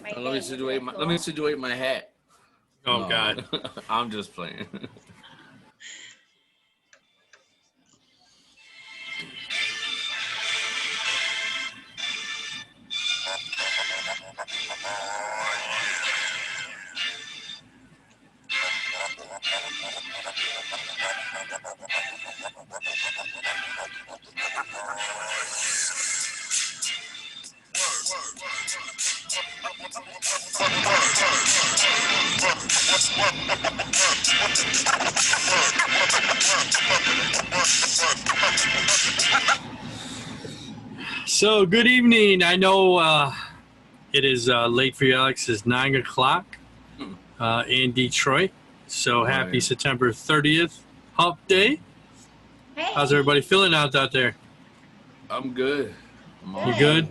at my Let me situate my hat. Oh, God. I'm just playing. So, good evening. I know it is late for you, Alex. It's 9 o'clock in Detroit. So, happy September 30th, Hump Day. Hey. How's everybody feeling out there? I'm good. You good?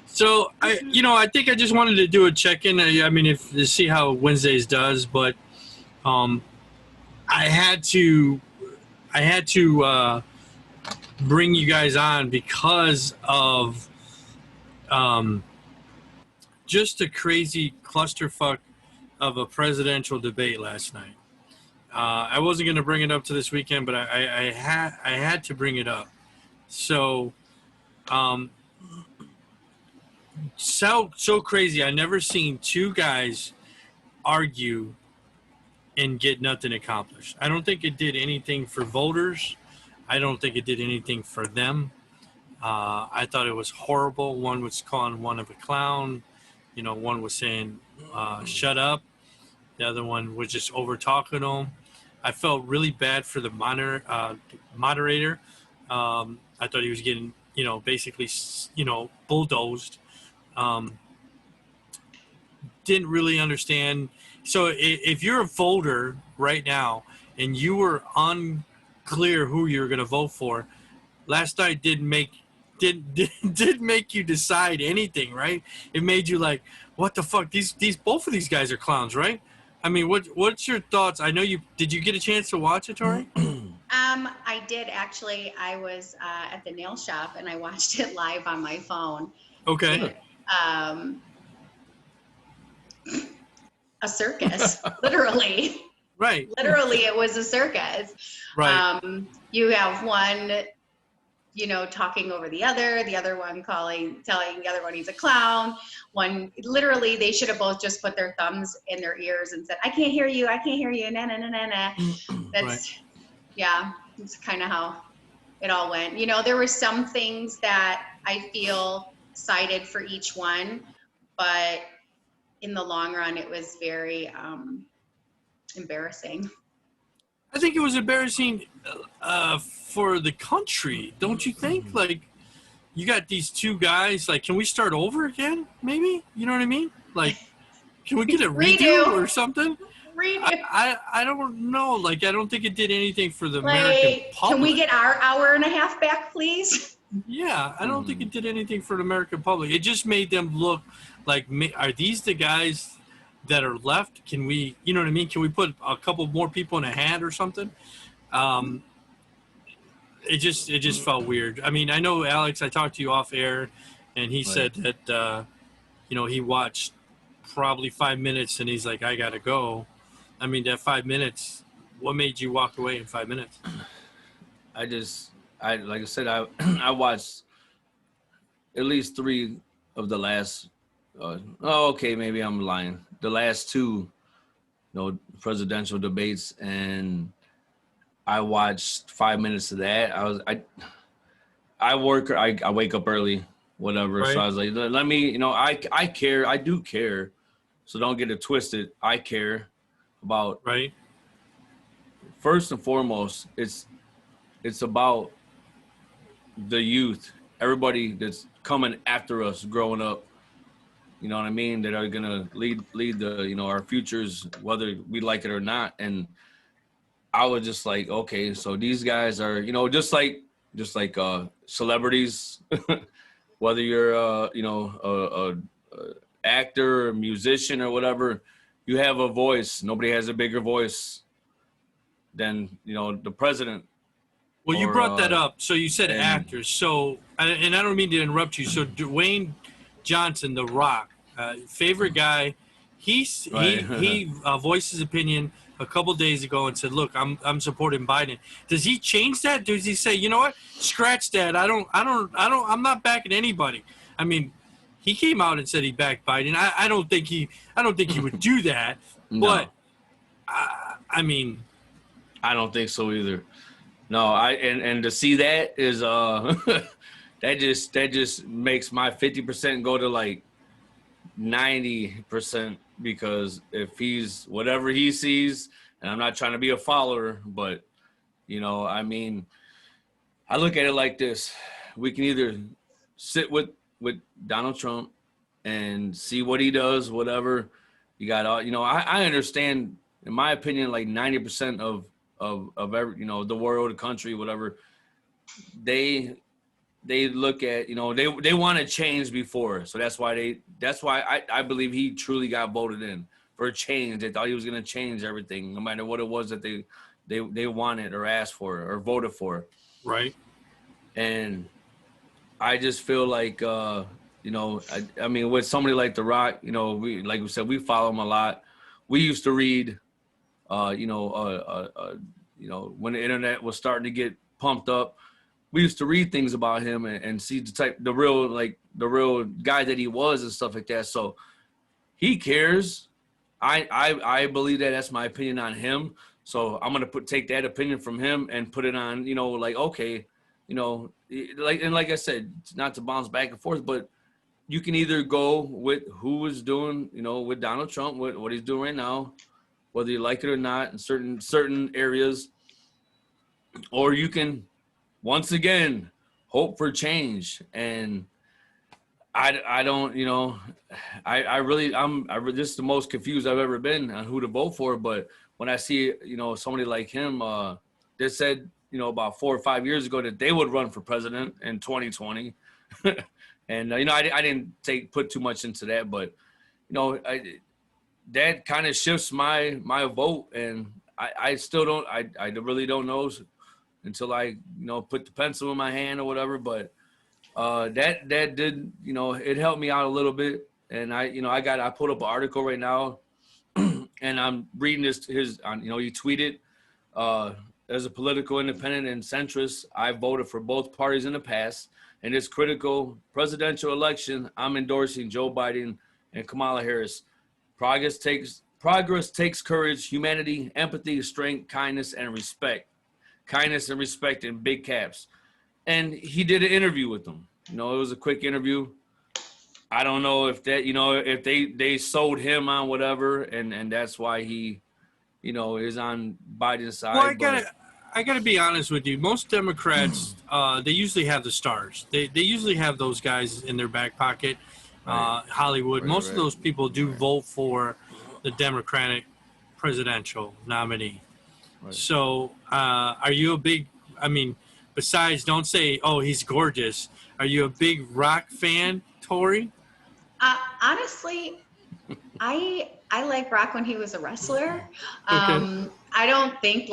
So, I think I just wanted to do a check-in. I mean, to see how Wednesdays does, but I had to bring you guys on because of just a crazy clusterfuck of a presidential debate last night. I wasn't going to bring it up to this weekend, but I had to bring it up. So, so crazy. I never seen two guys argue and get nothing accomplished. I don't think it did anything for voters. I don't think it did anything for them. I thought it was horrible. One was calling one of a clown. One was saying, shut up. The other one was just over talking to him. I felt really bad for the moderator. I thought he was getting, basically, bulldozed. Didn't really understand. So if you're a voter right now and you were unclear who you were going to vote for, last night didn't make you decide anything, right? It made you like, what the fuck? These both of these guys are clowns, right? I mean, what's your thoughts? I know did you get a chance to watch it, Tori? I did actually. I was at the nail shop and I watched it live on my phone. Okay. A circus, literally. Right. Literally, it was a circus. Right. You have one, talking over the other one telling the other one he's a clown. One, literally, they should have both just put their thumbs in their ears and said, I can't hear you, na, na, na, na, na. That's, right. Yeah, it's kind of how it all went. There were some things that I feel cited for each one, but in the long run, it was very embarrassing. I think it was embarrassing for the country, don't you think? Like, you got these two guys. Like, can we start over again? Maybe, you know what I mean? Like, can we get a redo or something? Redo. I don't know. Like, I don't think it did anything for the American public. Can we get our hour and a half back, please? Yeah, I don't think it did anything for the American public. It just made them look like, are these the guys that are left? Can we, you know what I mean? Can we put a couple more people in a hat or something? It just felt weird. I mean, I know, Alex, I talked to you off air, and he said that, he watched probably 5 minutes, and he's like, I got to go. I mean, that 5 minutes, what made you walk away in 5 minutes? Like I said, I watched at least three of the last, maybe I'm lying. The last two, presidential debates, and I watched 5 minutes of that. I wake up early, whatever. Right. So I was like, let me, I care. I do care. So don't get it twisted. I care about, right. First and foremost, it's about the youth, everybody that's coming after us growing up, you know what I mean, that are going to lead the, our futures, whether we like it or not. And I was just like, okay, so these guys are, just like celebrities, whether you're, a actor or musician or whatever, you have a voice. Nobody has a bigger voice than, the president. Well, you brought that up. So you said actors. So, and I don't mean to interrupt you. So Dwayne Johnson, The Rock, favorite guy. He Right. voiced his opinion a couple days ago and said, "Look, I'm supporting Biden." Does he change that? Does he say, "You know what? Scratch that. I'm not backing anybody." I mean, he came out and said he backed Biden. I don't think he would do that. No, But I mean, I don't think so either. No, and to see that is that just makes my 50% go to like 90%, because if he's whatever he sees, and I'm not trying to be a follower, but I mean, I look at it like this: we can either sit with Donald Trump and see what he does, whatever you got. I understand, in my opinion, like 90% of every the world, the country, whatever, they look at, they want to change before. So that's why I believe he truly got voted in for a change. They thought he was going to change everything, no matter what it was that they wanted or asked for or voted for. right. And I just feel like, I mean, with somebody like The Rock, like we said, we follow him a lot. We used to read, when the internet was starting to get pumped up, we used to read things about him and see the real guy that he was and stuff like that. So he cares. I believe that. That's my opinion on him. So I'm gonna take that opinion from him and put it on, like, okay, like I said, not to bounce back and forth, but you can either go with who is doing, with Donald Trump, what he's doing right now, whether you like it or not in certain areas, or you can once again hope for change. And I don't, I'm just the most confused I've ever been on who to vote for. But when I see, somebody like him, that said, about 4 or 5 years ago that they would run for president in 2020. And, I didn't put too much into that, but, that kind of shifts my vote. And I still don't, I really don't know until I, put the pencil in my hand or whatever. But that did, it helped me out a little bit. And I pulled up an article right now and I'm reading he tweeted, as a political independent and centrist, I voted for both parties in the past. In this critical presidential election, I'm endorsing Joe Biden and Kamala Harris. Progress takes courage, humanity, empathy, strength, kindness, and respect. Kindness and respect in big caps. And he did an interview with them. It was a quick interview. I don't know if that, if they sold him on whatever, and that's why he, is on Biden's side. Well, I gotta be honest with you. Most Democrats, they usually have the stars. They usually have those guys in their back pocket. Right. Hollywood. Most of Right. those people do vote for the Democratic presidential nominee. Right. So, are you a big? I mean, besides, don't say, "Oh, he's gorgeous." Are you a big Rock fan, Tori? Honestly, I like Rock when he was a wrestler. Okay. I don't think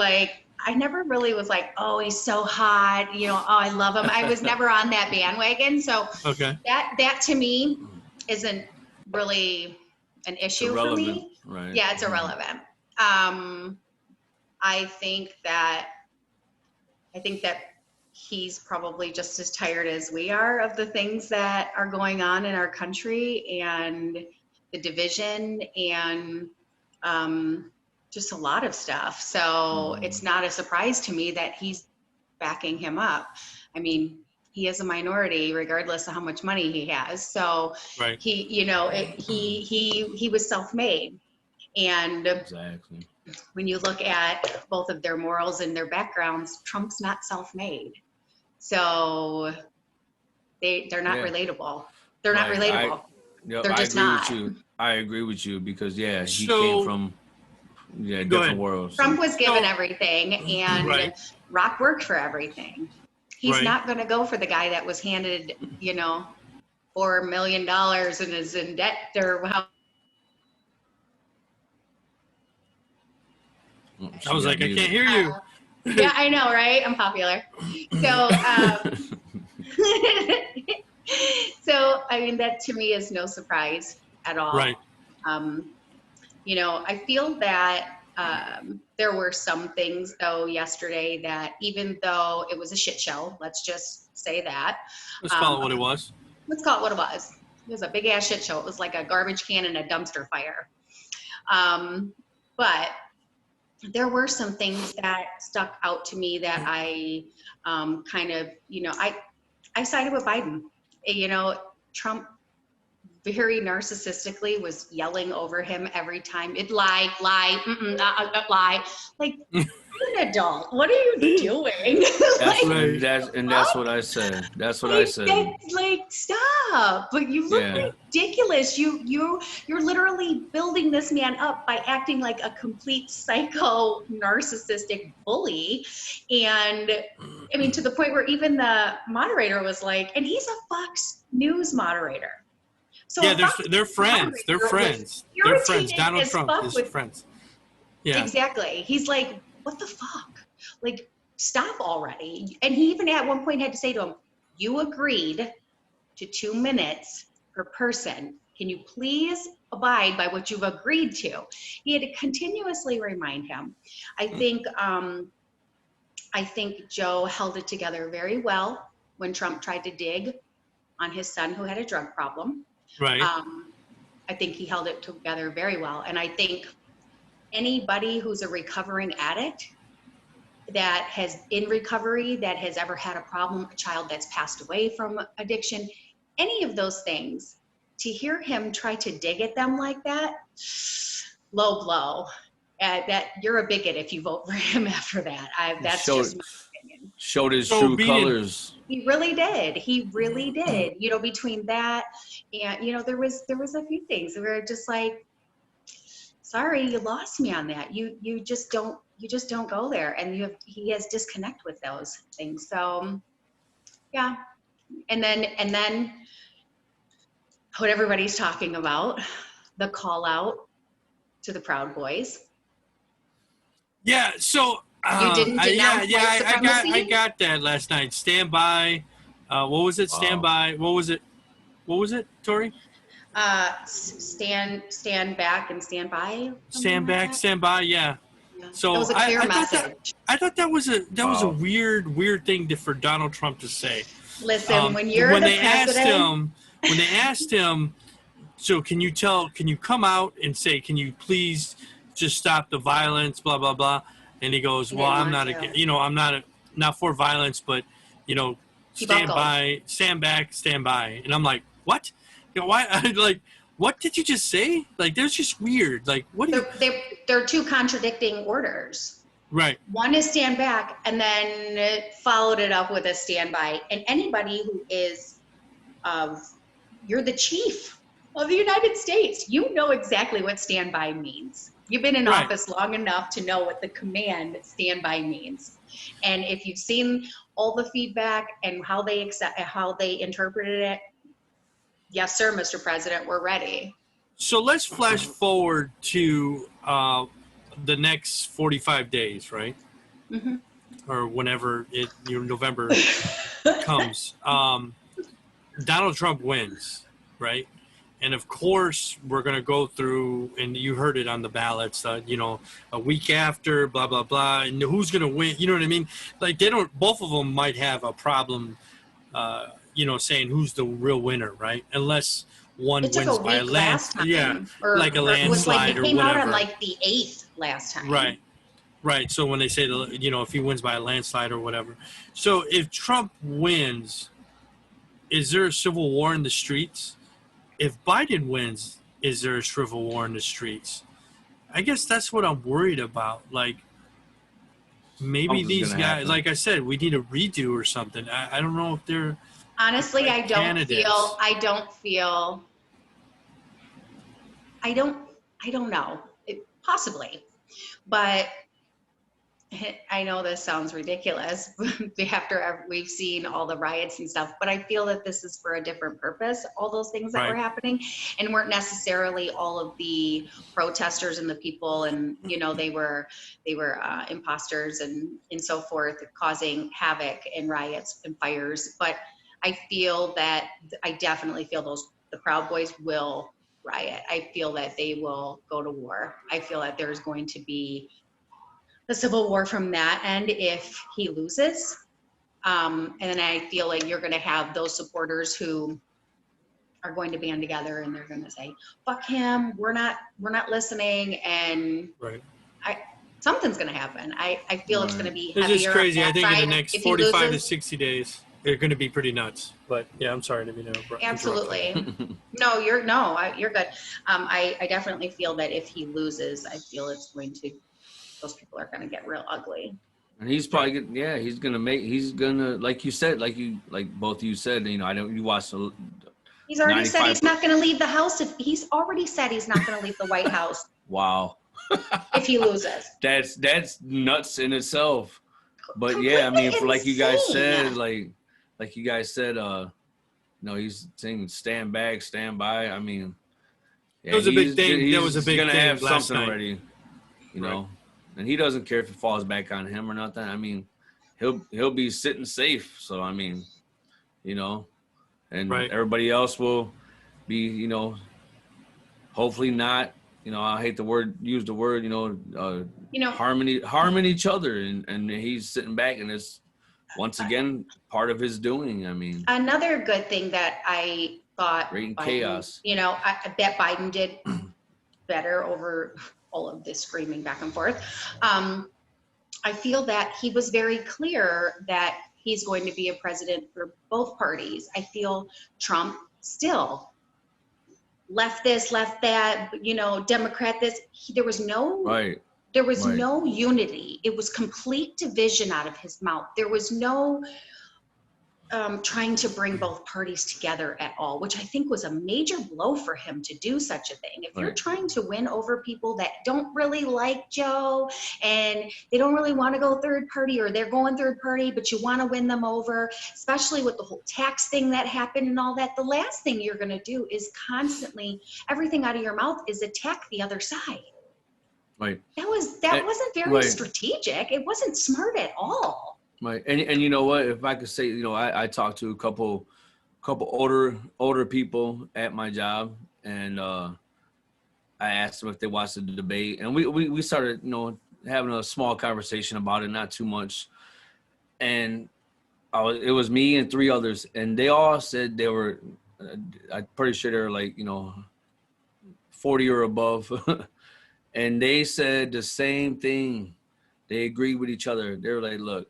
I never really was like, oh, he's so hot, oh, I love him. I was never on that bandwagon. So Okay. that to me isn't really an issue for me. Right. Yeah, it's irrelevant. I think that he's probably just as tired as we are of the things that are going on in our country and the division and just a lot of stuff. So it's not a surprise to me that he's backing him up. I mean, he is a minority regardless of how much money he has. So Right. he was self-made. And Exactly. when you look at both of their morals and their backgrounds, Trump's not self-made. So they're not relatable. They're not relatable. They're just not. I agree with you because he So- came from Go different ahead. worlds. Trump was given everything, and Right. Rock worked for everything. He's Right. not going to go for the guy that was handed, $4 million and is in debt or how. I was like, I can't hear you. Yeah, I know, right? I'm popular. So, so I mean, that to me is no surprise. at all. Right. You know, I feel that there were some things though yesterday that even though it was a shit show, let's just say that. Let's call it what it was. Let's call it what it was. It was a big ass shit show. It was like a garbage can and a dumpster fire. But there were some things that stuck out to me that I kind of, you know, I sided with Biden. You know, Trump very narcissistically was yelling over him every time. It lie. Like, you're an adult. What are you doing? That's, Like, that's what I said. That's what I said. like, stop. But you look ridiculous. You're literally building this man up by acting like a complete psycho narcissistic bully. And I mean, to the point where even the moderator was like, and he's a Fox News moderator. So yeah, they're friends. They're friends. They're friends. Donald Trump is friends. Yeah. Exactly. He's like, what the fuck? Like, stop already. And he even at one point had to say to him, you agreed to 2 minutes per person. Can you please abide by what you've agreed to? He had to continuously remind him. I think Joe held it together very well when Trump tried to dig on his son who had a drug problem. Right. I think he held it together very well. And I think anybody who's a recovering addict that has in recovery, that has ever had a problem, a child that's passed away from addiction, any of those things, to hear him try to dig at them like that, low blow. That you're a bigot if you vote for him after that. That's just my opinion. Showed his true colors. He really did. He really did. You know, between that and, you know, there was a few things that were just like, sorry, you lost me on that. You just don't go there. And he has disconnect with those things. So yeah. And then what everybody's talking about, the call out to the Proud Boys. Yeah, so you didn't denounce white supremacy? I got that last night. Stand by. What was it? Stand by. What was it? What was it, Tori? Stand back and stand by. Stand back, stand by. Yeah. So it was a clear message. I thought that was a weird thing for Donald Trump to say. Listen, when you're the president. When they asked him, so can you come out and say, can you please just stop the violence, blah blah blah, and he goes, well, I'm not not for violence, but you know, stand back, stand by, and I'm like, what? You know, why? Like, what did you just say? Like, that's just weird. Like, what? They're two contradicting orders. Right. One is stand back, and then followed it up with a stand by. And anybody who is, you're the chief of the United States. You know exactly what stand by means. You've been in office long enough to know what the command stand by means. And if you've seen all the feedback and how they interpreted it, yes, sir, Mr. President, we're ready. So let's flash forward to the next 45 days, right? Mm-hmm. Or whenever November comes. Donald Trump wins, right? And of course, we're going to go through, and you heard it on the ballots, a week after, blah, blah, blah, and who's going to win, you know what I mean? Like, both of them might have a problem, saying who's the real winner, right? Unless one wins by a landslide, like a landslide or whatever. It came out on like the 8th last time. Right. So when they say, if he wins by a landslide or whatever. So if Trump wins, is there a civil war in the streets? If Biden wins, is there a civil war in the streets? I guess that's what I'm worried about. Like, maybe these guys, like I said, we need a redo or something. I don't know if they're honestly, I don't know. Possibly, but I know this sounds ridiculous after we've seen all the riots and stuff, but I feel that this is for a different purpose. All those things that were happening and weren't necessarily all of the protesters and the people, and they were imposters and so forth, causing havoc and riots and fires. But I definitely feel the Proud Boys will riot. I feel that they will go to war. I feel that there's going to be a civil war from that end if he loses. And then I feel like you're going to have those supporters who are going to band together and they're going to say, fuck him. We're not listening. And Right. something's going to happen. I feel it's going to be It's heavier just crazy. on I that think in side. the next If he 45 to loses, 60 days, they're going to be pretty nuts. But yeah, I'm sorry to be interrupted. absolutely. No, you're good. I definitely feel that if he loses, I feel it's going to, those people are going to get real ugly. And he's probably he's gonna like you said, like both of you said, you know, you watched He's already said 95 he's not going to leave the house. He's already said he's not going to leave the White House wow. if he loses. That's nuts in itself. But Completely I mean, like you guys said, insane. like you guys said, he's saying stand back, stand by. I mean, That was a big thing. That was a big gonna thing have last something night. ready, you know. And he doesn't care if it falls back on him or nothing. I mean, he'll be sitting safe. So I mean, you know, and everybody else will be, you know, hopefully not. You know, I hate use the word, harming each other, and he's sitting back, and it's once again part of his doing. I mean, Another good thing that I thought, creating Biden, chaos. you know, I bet Biden did better over all of this screaming back and forth. I feel that he was very clear that he's going to be a president for both parties. I feel Trump still left this, left that, you know, Democrat this. There was no no unity. It was complete division out of his mouth. There was no trying to bring both parties together at all, which I think was a major blow for him to do such a thing. If you're trying to win over people that don't really like Joe and they don't really want to go third party, or they're going third party, but you want to win them over, especially with the whole tax thing that happened and all that, the last thing you're going to do is constantly, everything out of your mouth is attack the other side. Right. That wasn't very strategic. It wasn't smart at all. Right. And you know what, if I could say, you know, I talked to a couple older people at my job, and I asked them if they watched the debate, and we started, you know, having a small conversation about it, not too much. And it was me and 3 others, and they all said they were, I'm pretty sure they were like, you know, 40 or above. And they said the same thing. They agreed with each other. They were like, look,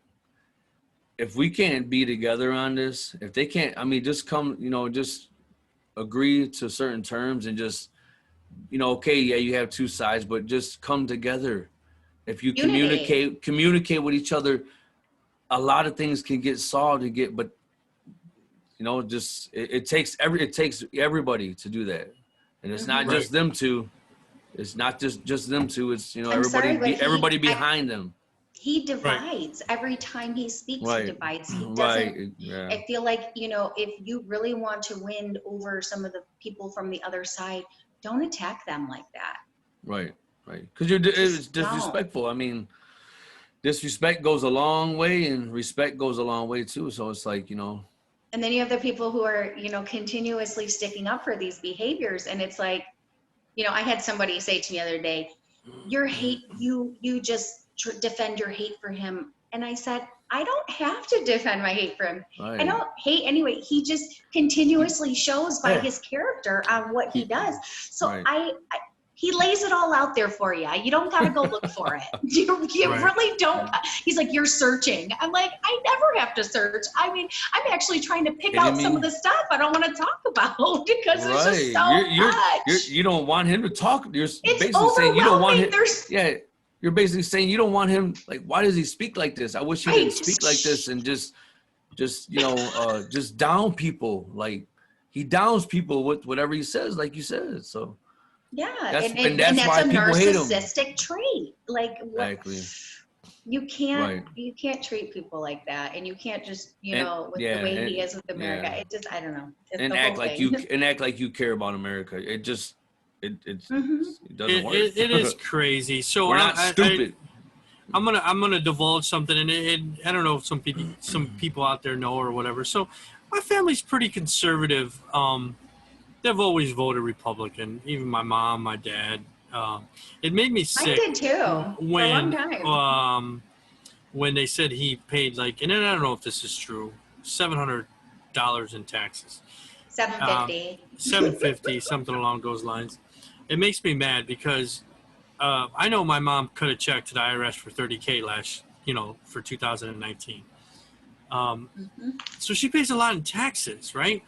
if we can't be together on this, if they can't, I mean, just come, you know, just agree to certain terms and just, you know, okay, yeah, you have 2 sides, but just come together. If you communicate with each other, a lot of things can get solved but you know, just it takes everybody to do that. And it's not just them two. It's not just them two. It's, you know, everybody behind them. He divides every time he speaks. He divides. He doesn't. I feel like, you know, if you really want to win over some of the people from the other side, don't attack them like that. Right. Because it's disrespectful. I mean, disrespect goes a long way, and respect goes a long way too. So it's like, you know. And then you have the people who are, you know, continuously sticking up for these behaviors, and it's like, you know, I had somebody say to me the other day, your hate, you just defend your hate for him. And I said, I don't have to defend my hate for him. I don't hate anyway. He just continuously shows by his character on what he does. So he lays it all out there for you. You don't got to go look for it. You really don't. He's like, you're searching. I'm like, I never have to search. I mean, I'm actually trying to pick out some of the stuff I don't want to talk about because there's just so much. You don't want him to talk. You're basically saying you don't want him. You're basically saying you don't want him. Like, why does he speak like this? I wish he didn't speak like this, and just you know, just down people. Like, he downs people with whatever he says, like you said. So. Yeah, and that's why a people hate him. narcissistic trait. Like, exactly. You can't treat people like that, and you can't just, you know, with the way he is with America. It just, I don't know. And act like you care about America. It just it doesn't work. It is crazy. So we're not stupid. I'm gonna divulge something, and I don't know if some people out there know or whatever. So my family's pretty conservative. they've always voted Republican. Even my mom, my dad. It made me I sick did too for a long time. when they said he paid like, and I don't know if this is true, $700 in taxes. 750. 750, something along those lines. It makes me mad because I know my mom cut a check to the IRS for $30K for 2019. So she pays a lot in taxes, right?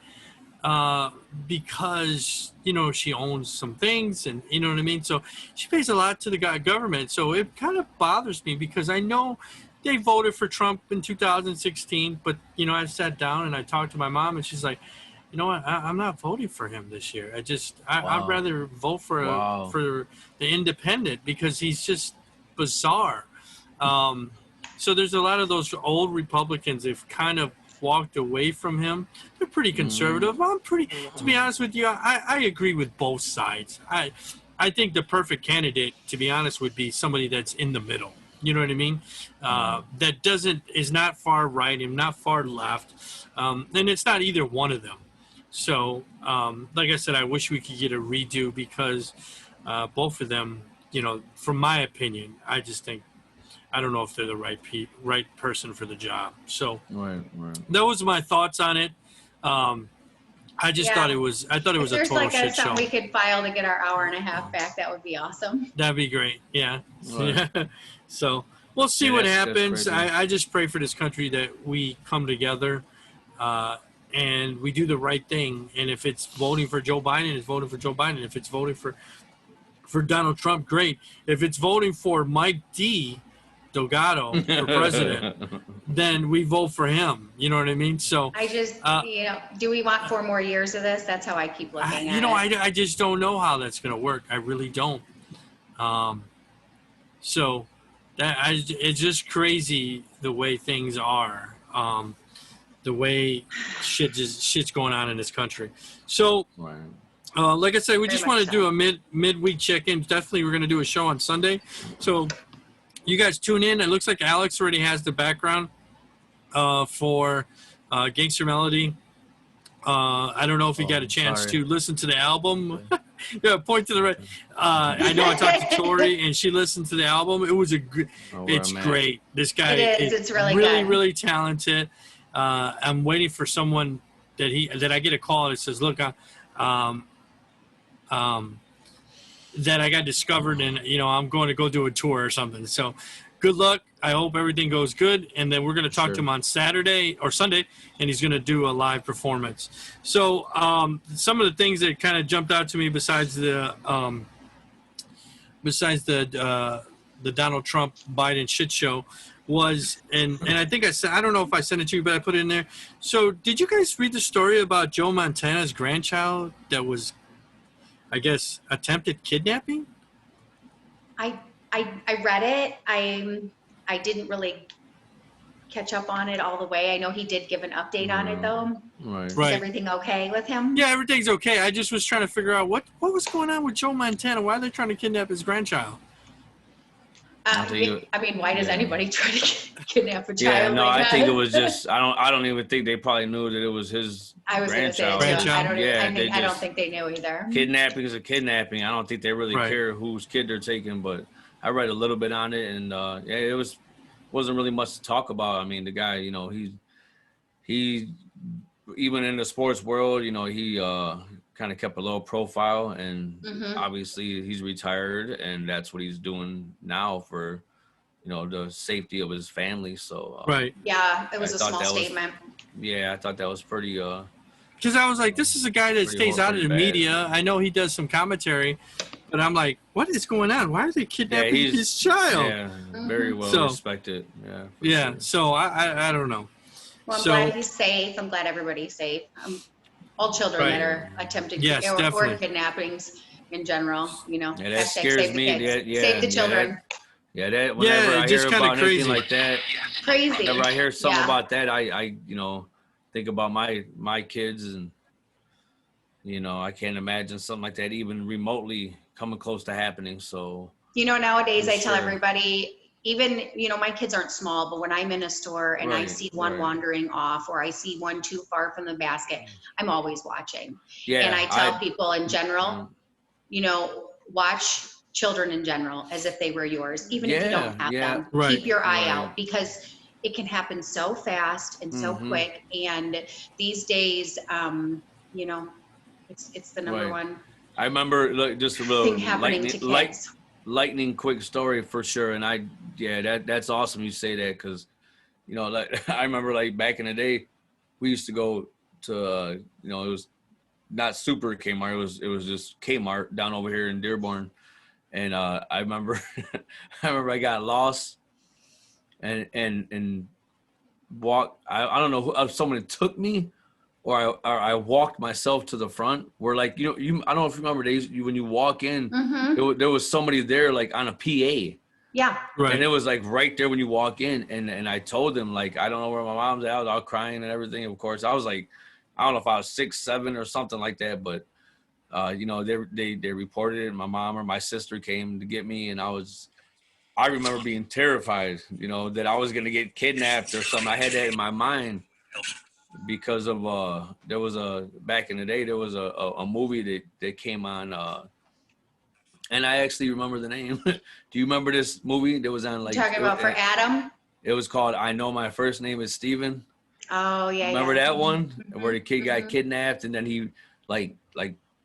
Because she owns some things, and you know what I mean. So she pays a lot to the government. So it kind of bothers me because I know they voted for Trump in 2016, but I sat down and I talked to my mom, and she's like, you know what? I'm not voting for him this year. I'd rather vote for for the independent because he's just bizarre. So there's a lot of those old Republicans that've kind of walked away from him. They're pretty conservative. To be honest with you, I agree with both sides. I think the perfect candidate, to be honest, would be somebody that's in the middle. You know what I mean? That is not far right and not far left. And it's not either one of them. So, like I said, I wish we could get a redo because both of them, from my opinion, I just think, I don't know if they're the right person for the job. So right. Those are my thoughts on it. I just thought it was a total shit show. There's like something we could file to get our hour and a half back. That would be awesome. That'd be great. Yeah. Right. So we'll see what happens. That's I just pray for this country that we come together and we do the right thing. And if it's voting for Joe Biden, it's voting for Joe Biden. If it's voting for Donald Trump, great. If it's voting for Mike D. Delgado for president, then we vote for him. You know what I mean? So I just, do we want 4 more years of this? That's how I keep looking at it. I just don't know how that's going to work. I really don't. So it's just crazy the way things are, the way shit's going on in this country. So, like I said, we just want to do a midweek check-in. Definitely, we're going to do a show on Sunday. So you guys tune in. It looks like Alex already has the background for Gangster Melody. I don't know if you got a chance to listen to the album. Yeah, point to the right. I know I talked to Tori, and she listened to the album. It was it's great. This guy is it's really really, good. really talented. I'm waiting for someone that I get a call that says, look, that I got discovered and I'm going to go do a tour or something. So good luck. I hope everything goes good. And then we're going to talk to him on Saturday or Sunday, and he's going to do a live performance. So some of the things that kind of jumped out to me besides the Donald Trump Biden shit show was, and I think I don't know if I sent it to you, but I put it in there. So did you guys read the story about Joe Montana's grandchild that was, I guess, attempted kidnapping? I read it. I didn't really catch up on it all the way. I know he did give an update on it though. Right. Is everything okay with him? Yeah, everything's okay. I just was trying to figure out what was going on with Joe Montana. Why are they trying to kidnap his grandchild? I mean, why does anybody try to kidnap a child? Yeah, no, like I that? think it was just I don't even think they probably knew that it was his I was going to say it grandchild. too. I don't think they knew either. Kidnapping is a kidnapping. I don't think they really Right. care whose kid they're taking, but I read a little bit on it, and it wasn't really much to talk about. I mean, the guy, he even in the sports world, he kind of kept a low profile, and obviously he's retired, and that's what he's doing now for the safety of his family. So Right. Yeah, it was a small statement. I thought that was pretty Because I was like, this is a guy that stays out of the media. I know he does some commentary, but I'm like, what is going on? Why are they kidnapping his child? Yeah, very well respected. Yeah. Yeah. Sure. So I don't know. Well, I'm glad he's safe. I'm glad everybody's safe. All children that are attempted or kidnappings in general, Yeah, that scares me. Save the children. That whenever I hear about anything like that, crazy. Whenever I hear something about that, I think about my kids, and I can't imagine something like that even remotely coming close to happening. So nowadays I tell everybody, even, my kids aren't small, but when I'm in a store and I Right, see one right. wandering off, or I see one too far from the basket, I'm always watching. Yeah, And I tell people in general, mm, watch children in general as if they were yours, even if you don't yeah, have yeah, them. Right. Keep your eye right. out, because it can happen so fast and so Mm-hmm. quick. And these days, you know, it's the number Right. one I remember just a thing little happening to kids. lightning quick story for sure. And that's awesome you say that, because like I remember like back in the day, we used to go to it was not super Kmart, it was just Kmart down over here in Dearborn. And I remember I got lost and walked. I don't know if someone took me, or I walked myself to the front, where like I don't know if you remember days when you walk in, Mm-hmm. there was somebody there like on a PA, Yeah. and it Right. was like right there when you walk in, and I told them like I don't know where my mom's at. I was all crying and everything. Of course, I was like, I don't know if I was 6, 7 or something like that, but they reported it. And my mom or my sister came to get me, and I remember being terrified, that I was gonna get kidnapped or something. I had that in my mind because of there was back in the day there was a movie that came on, and I actually remember the name. Do you remember this movie that was on You like talking about for Adam? it was called I Know My First Name Is Steven? Oh, yeah, Remember yeah. that one where Mm-hmm. the kid got Mm-hmm. kidnapped, and then he like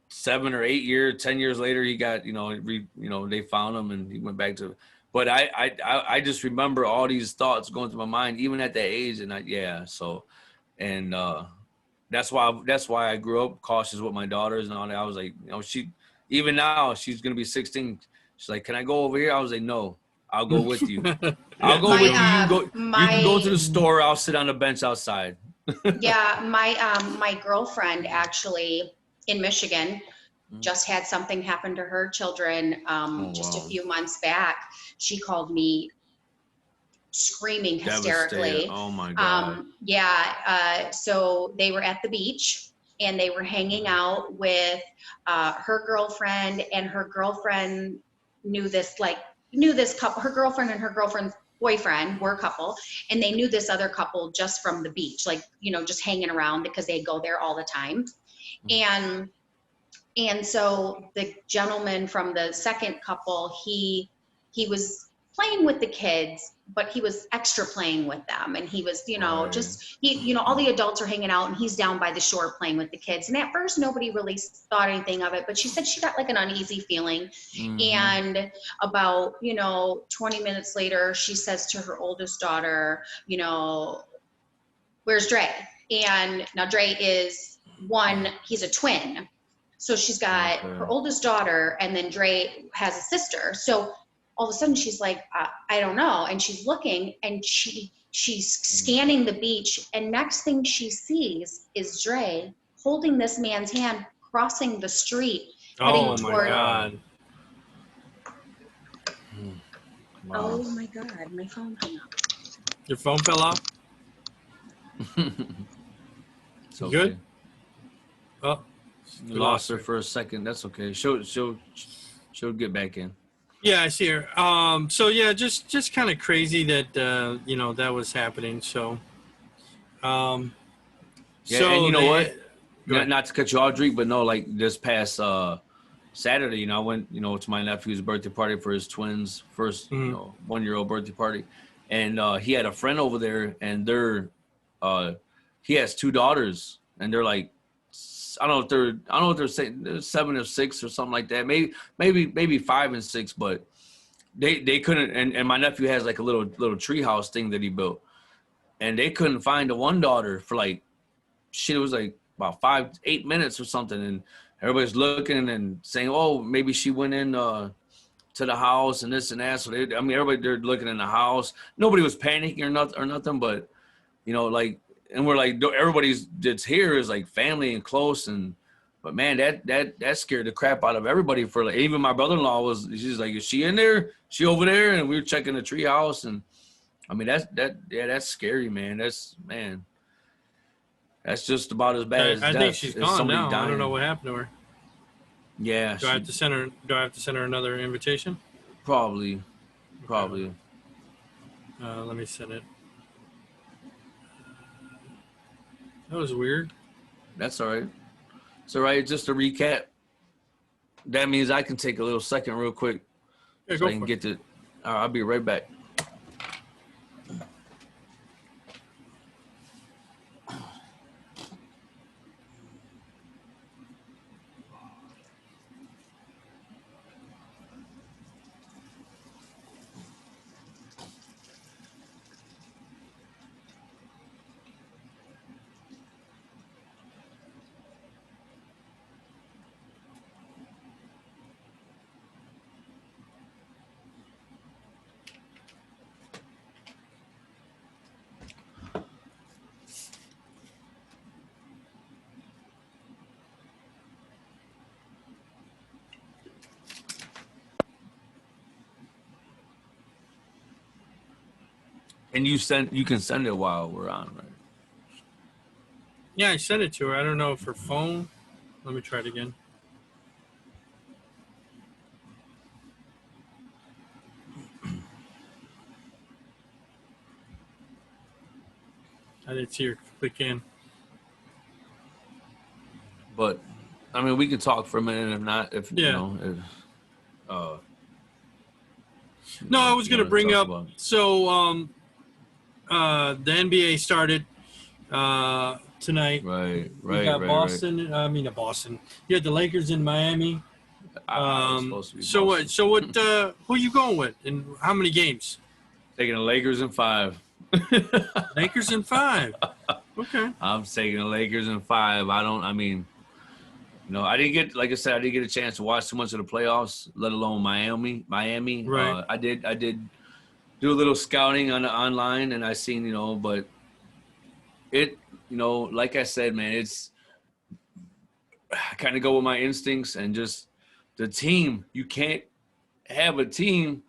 7 or 8 years, 10 years later, he got they found him and he went back to. But I just remember all these thoughts going through my mind even at that age, and so and that's why I grew up cautious with my daughters and all that. I was like, she even now she's gonna be 16. She's like, can I go over here? I was like, no, I'll go with you. I'll go with you. You can My go. You can go to the store. I'll sit on the bench outside. yeah, my girlfriend actually in Michigan just had something happen to her children Oh just a wow. few months back. She called me screaming Devastated. hysterically. Oh my God. So they were at the beach and they were hanging out with her girlfriend, and her girlfriend knew this couple. Her girlfriend and her girlfriend's boyfriend were a couple, and they knew this other couple just from the beach, like, just hanging around because they go there all the time. And so the gentleman from the second couple, he was playing with the kids, but he was extra playing with them. And he was, Right. all the adults are hanging out and he's down by the shore playing with the kids. And at first nobody really thought anything of it, but she said she got like an uneasy feeling. Mm-hmm. And about, 20 minutes later, she says to her oldest daughter, where's Dre? And now Dre is he's a twin. So she's got her oldest daughter, and then Dre has a sister. So all of a sudden she's like, I don't know. And she's looking, and she's scanning the beach. And next thing she sees is Dre holding this man's hand, crossing the street, heading Oh my toward. God. Wow. Oh my God, my phone hung up. Your phone fell off? It's okay. Good? Oh, you lost her for a second. That's okay. She'll get back in. yeah, I see her. So yeah, just kind of crazy that that was happening. So, Yeah, so and you know what? Go ahead. Not to cut you off, Drake, but no, like this past Saturday, I went, to my nephew's birthday party for his twins' first, 1-year-old birthday party, and he had a friend over there, and he has 2 daughters, and they're like, I don't know if they're saying they're 7 or 6 or something like that, maybe 5 and 6, but they couldn't, and my nephew has like a little tree house thing that he built, and they couldn't find the one daughter for like shit. It was like about 5-8 minutes or something, and everybody's looking and saying, oh, maybe she went in to the house and this and that. So everybody, they're looking in the house. Nobody was panicking or nothing, but like, and we're like, everybody's that's here is like family and close, but man, that scared the crap out of everybody. For like, even my brother-in-law she's like, is she in there? She over there? And we were checking the tree house, and I mean that's scary, man. That's just about as bad as I death. think she's as gone somebody now. dying. I don't know what happened to her. Yeah. Do I have to send her another invitation? Probably. Let me send it. That was weird. That's all right. It's all right. Just to recap, that means I can take a little second real quick Yeah, so go I can for it. get to. I'll be right back. And you can send it while we're on, right? Yeah, I sent it to her. I don't know if her phone. Let me try it again. I didn't see her click in. But I mean, we can talk for a minute. If not, if Yeah. you know, if No, I was you going to wanna bring talk up. about- So, the NBA started tonight. Right, We right, got right, Boston. I mean, Boston. You had the Lakers in Miami. right. It's supposed to be So Boston. what? So what? Who are you going with? And how many games? Taking the Lakers in 5. Lakers in 5. Okay. I'm taking the Lakers in 5. I mean, you know, I didn't get, like I said, I didn't get a chance to watch too much of the playoffs, let alone Miami. Right. I did do a little scouting online, and I seen, you know, but it, you know, like I said, man, I kind of go with my instincts and just the team. You can't have a team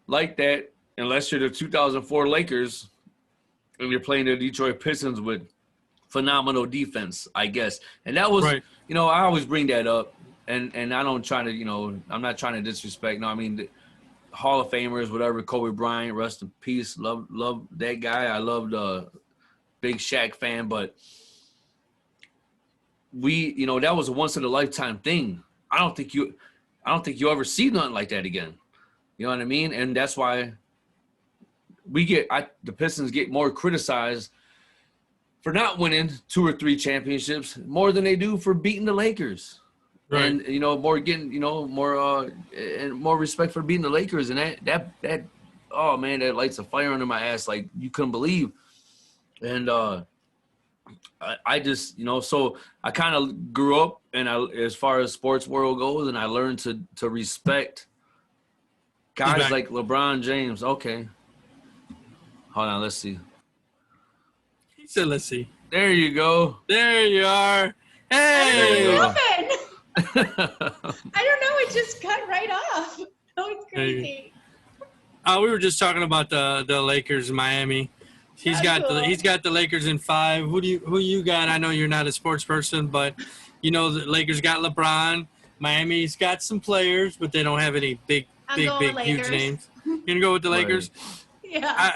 like that unless you're the 2004 Lakers and you're playing the Detroit Pistons with phenomenal defense, I guess. And that was, Right. you know, I always bring that up, and I don't try to, you know, I'm not trying to disrespect. No, I mean, the Hall of Famers, whatever. Kobe Bryant, rest in peace. Love that guy. I loved big Shaq fan, but you know, that was a once in a lifetime thing. I don't think you ever see nothing like that again. You know what I mean? And that's why the Pistons get more criticized for not winning 2 or 3 championships more than they do for beating the Lakers. Right. And, you know, and more respect for beating the Lakers. And that oh man, that lights a fire under my ass like you couldn't believe. And I just, you know, so I kind of grew up, and as far as sports world goes, and I learned to respect guys back. like LeBron James. Okay. Hold on, let's see. He said, "Let's see." There you go. There you are. What Hey. go. happened? I don't know. It just cut right off. That was crazy. We were just talking about the Lakers in Miami. He's got the Lakers in 5. Who you got? I know you're not a sports person, but you know the Lakers got LeBron. Miami's got some players, but they don't have any big, huge Lakers. names. You gonna go with the Right. Lakers? Yeah.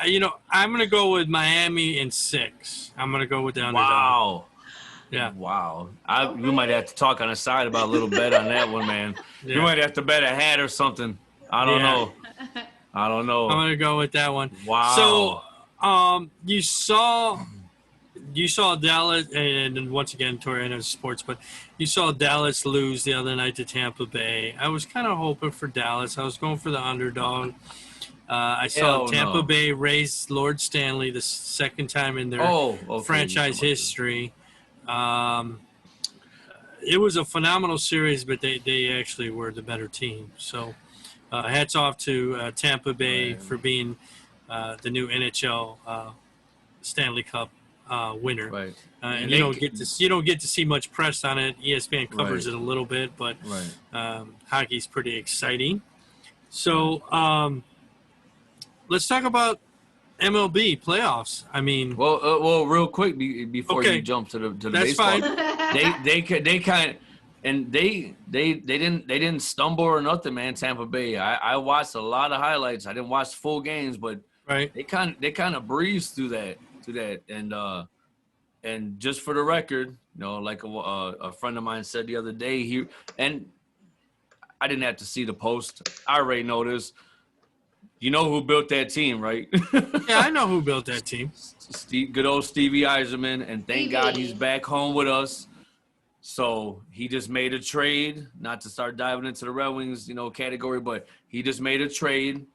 I'm gonna go with Miami in 6. I'm gonna go with the underdog. Wow. Yeah. Wow. You might have to talk on the side about a little bet on that one, man. Yeah. You might have to bet a hat or something. I don't know. I'm gonna go with that one. Wow. So, you saw Dallas, and once again, Tori, I know it's sports, but you saw Dallas lose the other night to Tampa Bay. I was kind of hoping for Dallas. I was going for the underdog. I saw Hell Tampa no. Bay raise Lord Stanley the second time in their franchise history. It was a phenomenal series, but they actually were the better team. So hats off to Tampa Bay for being the new NHL Stanley Cup winner. Right. And you don't get to see much press on it. ESPN covers Right. it a little bit, but Right. hockey's pretty exciting. So let's talk about MLB playoffs. I mean, well, real quick before you jump to the that's baseball, fine. they kind of, and they didn't stumble or nothing, man. Tampa Bay. I watched a lot of highlights. I didn't watch full games, but Right. They kind of breeze through that, and just for the record, like a friend of mine said the other day, and I didn't have to see the post. I already know this. You know who built that team, right? Yeah, I know who built that team. Good old Stevie Eiserman, and thank Stevie. God he's back home with us. So he just made a trade, not to start diving into the Red Wings, category, but he just made a trade.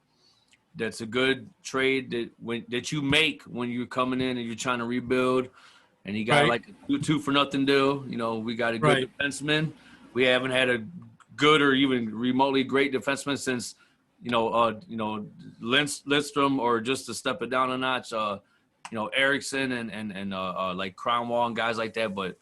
That's a good trade that you make when you're coming in and you're trying to rebuild. And he got like a 2-for-nothing deal. We got a good defenseman. We haven't had a good or even remotely great defenseman since, Lindstrom, or just to step it down a notch, Erickson and like Cromwell and guys like that. But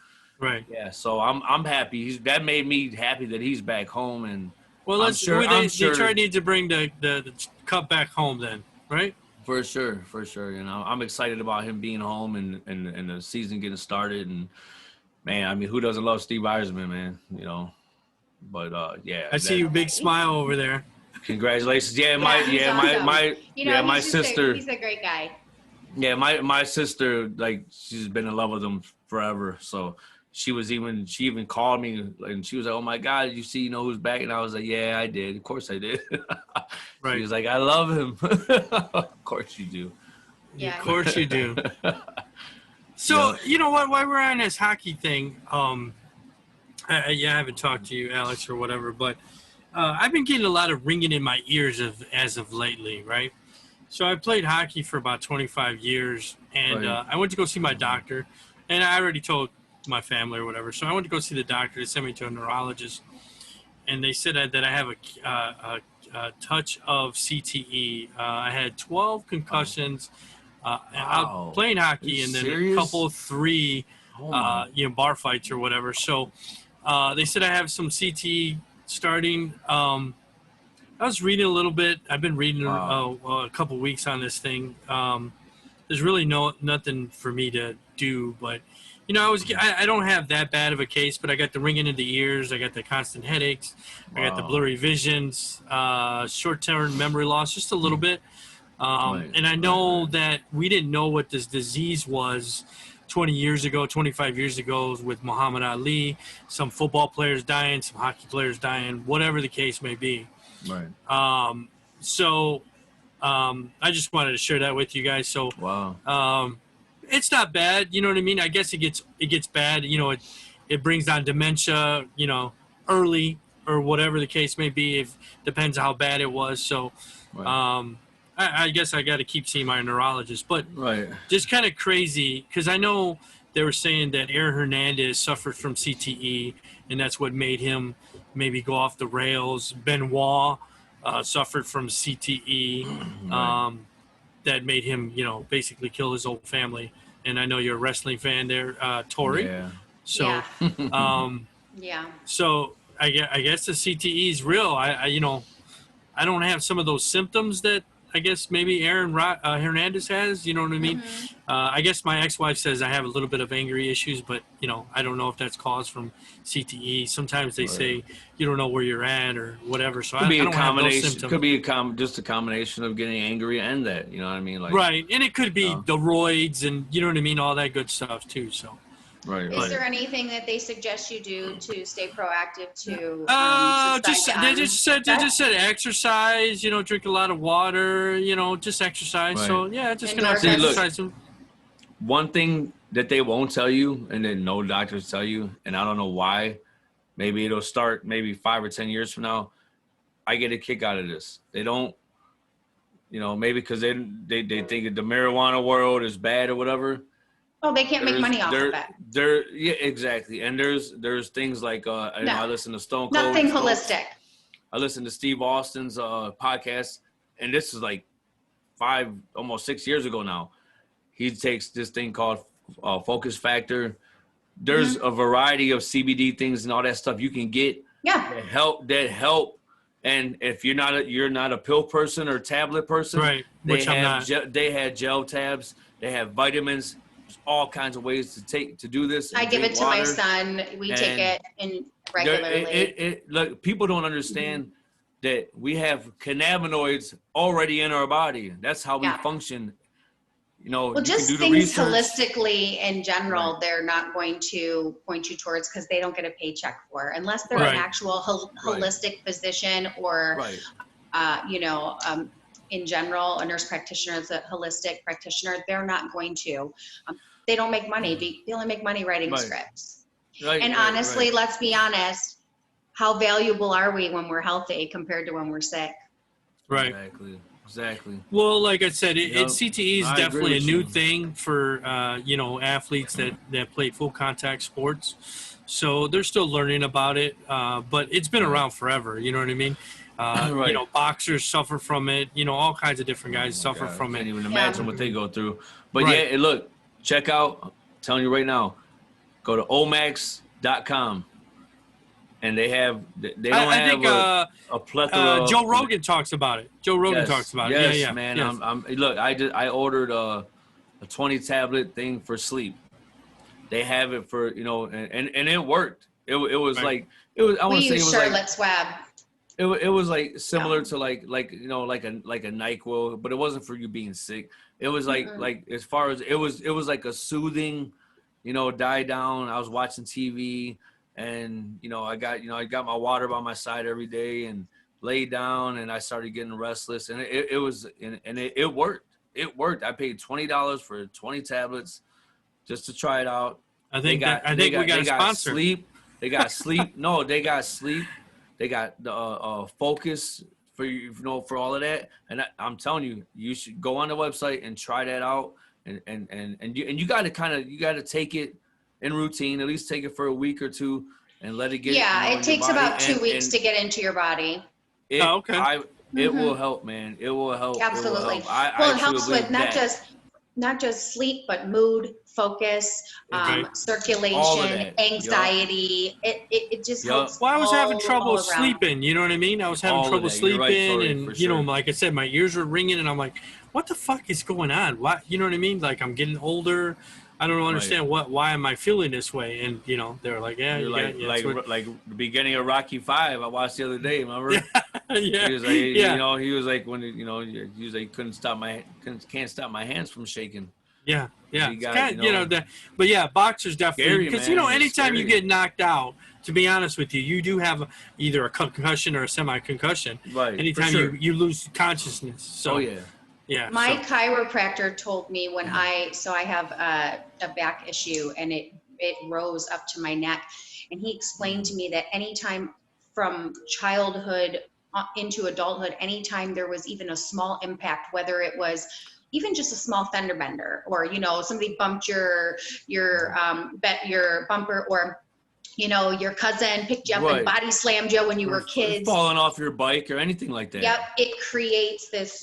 yeah, so I'm happy. That made me happy that he's back home. And well, I'm sure Detroit needs to bring the cup back home then, right? For sure. I'm excited about him being home and the season getting started. And man, I mean, who doesn't love Steve Eiserman, man? But yeah. I see you, big smile over there. Congratulations. Yeah, awesome. My sister. He's a great guy. Yeah, my sister, like, she's been in love with him forever. So she even called me and she was like, "Oh my God, did you see who's back?" And I was like, "Yeah, I did. Of course I did." She was like, "I love him." Of course you do. Yeah. Of course you do. So you know what? While we're on this hockey thing, I haven't talked to you, Alex, or whatever, but I've been getting a lot of ringing in my ears as of lately, right? So I played hockey for about 25 years, and I went to go see my doctor, and I already told my family or whatever. So I went to go see the doctor. They sent me to a neurologist, and they said that I have a touch of CTE. I had 12 concussions out playing hockey, and then a couple, 3, bar fights or whatever. So they said I have some CTE starting. I was reading a little bit. I've been reading a couple weeks on this thing. There's really nothing for me to do, but I don't have that bad of a case, but I got the ringing in the ears. I got the constant headaches. I got the blurry visions, short-term memory loss, just a little bit. And I know that we didn't know what this disease was 20 years ago, 25 years ago with Muhammad Ali, some football players dying, some hockey players dying, whatever the case may be. Right. So I just wanted to share that with you guys. So it's not bad, you know what I mean? I guess it gets bad, it brings on dementia, early or whatever the case may be. If depends how bad it was. So I guess I got to keep seeing my neurologist, but just kind of crazy because I know they were saying that Aaron Hernandez suffered from CTE, and that's what made him maybe go off the rails. Benoit suffered from CTE. That made him, basically kill his whole family. And I know you're a wrestling fan there, Tori. Yeah. So, So I guess the CTE is real. I don't have some of those symptoms that I guess maybe Aaron Hernandez has. You know what I mean? I guess my ex-wife says I have a little bit of angry issues, but I don't know if that's caused from CTE. Sometimes they say you don't know where you're at or whatever. So I don't have those symptoms. Could be just a combination of getting angry and that. You know what I mean? Like, right, and it could be the roids and you know what I mean, all that good stuff too. So. Right. Is there anything that they suggest you do to stay proactive to? They just said exercise. Drink a lot of water. Just exercise. Right. So yeah, just gonna have to exercise. Look, one thing that they won't tell you, and then no doctors tell you, and I don't know why. Maybe it'll start maybe 5 or 10 years from now. I get a kick out of this. They don't, maybe because they think the marijuana world is bad or whatever. Oh, they can't make money off of that. Yeah, exactly. And there's things like I listen to Stone Cold. Nothing holistic. I listen to Steve Austin's podcast, and this is like 5, almost 6 years ago now. He takes this thing called Focus Factor. There's a variety of CBD things and all that stuff you can get that help. And if you're not a pill person or tablet person, right? Which I'm not. They had gel tabs. They have vitamins. There's all kinds of ways to do this. I give it to my son. We take it in regularly. Look, people don't understand that we have cannabinoids already in our body. That's how we Yeah. function. You know, Well, you can just do the things research. holistically in general, Right. they're not going to point you towards because they don't get a paycheck for, unless they're Right. an actual Right. holistic physician or, Right. in general, a nurse practitioner is a holistic practitioner. They're not going to. They don't make money. They only make money writing Right. scripts. Right. And right, honestly, right. let's be honest, how valuable are we when we're healthy compared to when we're sick? Right. Exactly. Well, like I said, Yep. CTE is I agree definitely a with new you. thing for athletes that play full contact sports. So they're still learning about it, but it's been Right. around forever. You know what I mean? Right. Boxers suffer from it. All kinds of different guys Oh my suffer God, from I can't it. even imagine what they go through. But Right. yeah, look, check out, I'm telling you right now, go to omax.com. And they don't I have think a plethora. Joe Rogan talks about it. Joe Rogan talks about it. Yes, Yeah, man. Yes. Look, I ordered a 20 tablet thing for sleep. They have it for, and it worked. It was Right. like, it was, I want We to say it use was like, Charlotte's Web. it was like similar Yeah. to like a NyQuil, but it wasn't for you being sick. It was like as far as it was like a soothing, die down. I was watching TV, and I got my water by my side every day and laid down, and I started getting restless, and it worked. It worked. I paid $20 for 20 tablets just to try it out. I think we got a sponsor. Sleep. They got sleep. No, they got sleep. They got the focus for for all of that. And I'm telling you, you should go on the website and try that out. And you got to take it in routine. At least take it for a week or two and let it get. Yeah, in it your takes body. about 2 weeks and to get into your body. Okay. It will help, man. It will help. Absolutely. It will help. Well, I it helps truly with believe not just sleep, but mood, focus, Okay. circulation, All of that. anxiety. It just Yup. helps. Well, I was having trouble all around. sleeping. You know what I mean? I was having All of trouble that. You're right, sleeping, Tori, and for sure. like I said, my ears were ringing, and I'm like, "What the fuck is going on? Why?" You know what I mean? Like I'm getting older. I don't understand why am I feeling this way? And they're like, "Yeah, You're like the beginning of Rocky 5. I watched the other day. Remember? yeah, He was like, yeah, he was like when he was like can't stop my hands from shaking. yeah. He It's got, kind but yeah, boxers definitely Scary, because man. It's anytime you scary. get knocked out, to be honest with you, you do have either a concussion or a semi-concussion. Right. For Anytime sure. you lose consciousness. So Oh yeah. yeah. My so- chiropractor told me when I have a back issue and it rose up to my neck, and he explained to me that anytime from childhood into adulthood, anytime there was even a small impact, whether it was even just a small fender bender, or somebody bumped your bumper, or your cousin picked you up and Right. body slammed you when you were kids. Falling off your bike or anything like that. Yep, it creates this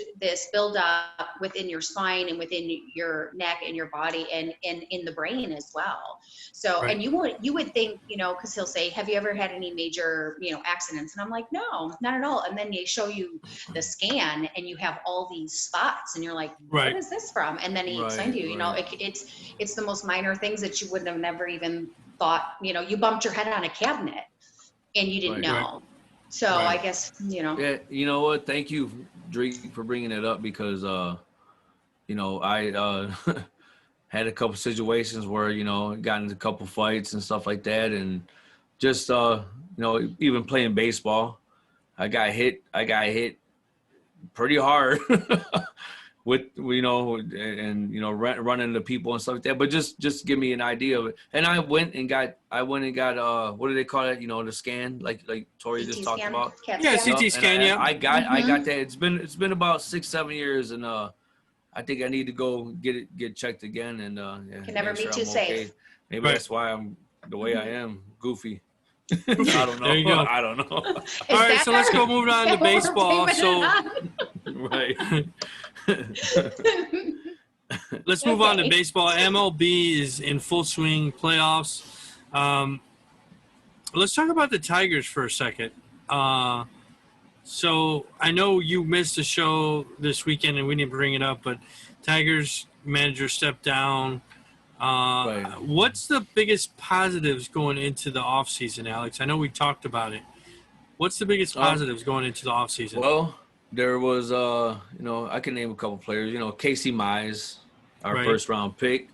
buildup within your spine and within your neck and your body and in the brain as well. So, Right. and you would think, because he'll say, "Have you ever had any major, accidents?" And I'm like, "No, not at all." And then they show you the scan, and you have all these spots, and you're like, Right. "What is this from?" And then he explained to you, Right. it's the most minor things that you wouldn't have never even thought. You bumped your head on a cabinet and you didn't Right. know. So Right. I guess, Yeah, you know what? Thank you, Drake, for bringing it up because, I had a couple situations where, got into a couple fights and stuff like that. And just, even playing baseball, I got hit pretty hard with, running into people and stuff like that. But just give me an idea of it. And I went and got, what do they call it? The scan, like Tori just talked about. CAT Yeah, scan. CT scan, yeah. I got that. It's been about 6-7 years, and I think I need to go get checked again. And Can never make be sure too I'm safe. okay. Maybe Right. that's why I'm the way I am, goofy. I don't know. There you go. I don't know. All right, so let's go move on to baseball. So Right. let's move on to Okay. baseball. MLB is in full swing, playoffs. Let's talk about the Tigers for a second. So I know you missed the show this weekend and we didn't bring it up, but Tigers manager stepped down. Right. What's the biggest positives going into the offseason, Alex? I know we talked about it. What's the biggest Um, positives going into the offseason? Well, there was, I can name a couple players. Casey Mize, our Right. first round pick.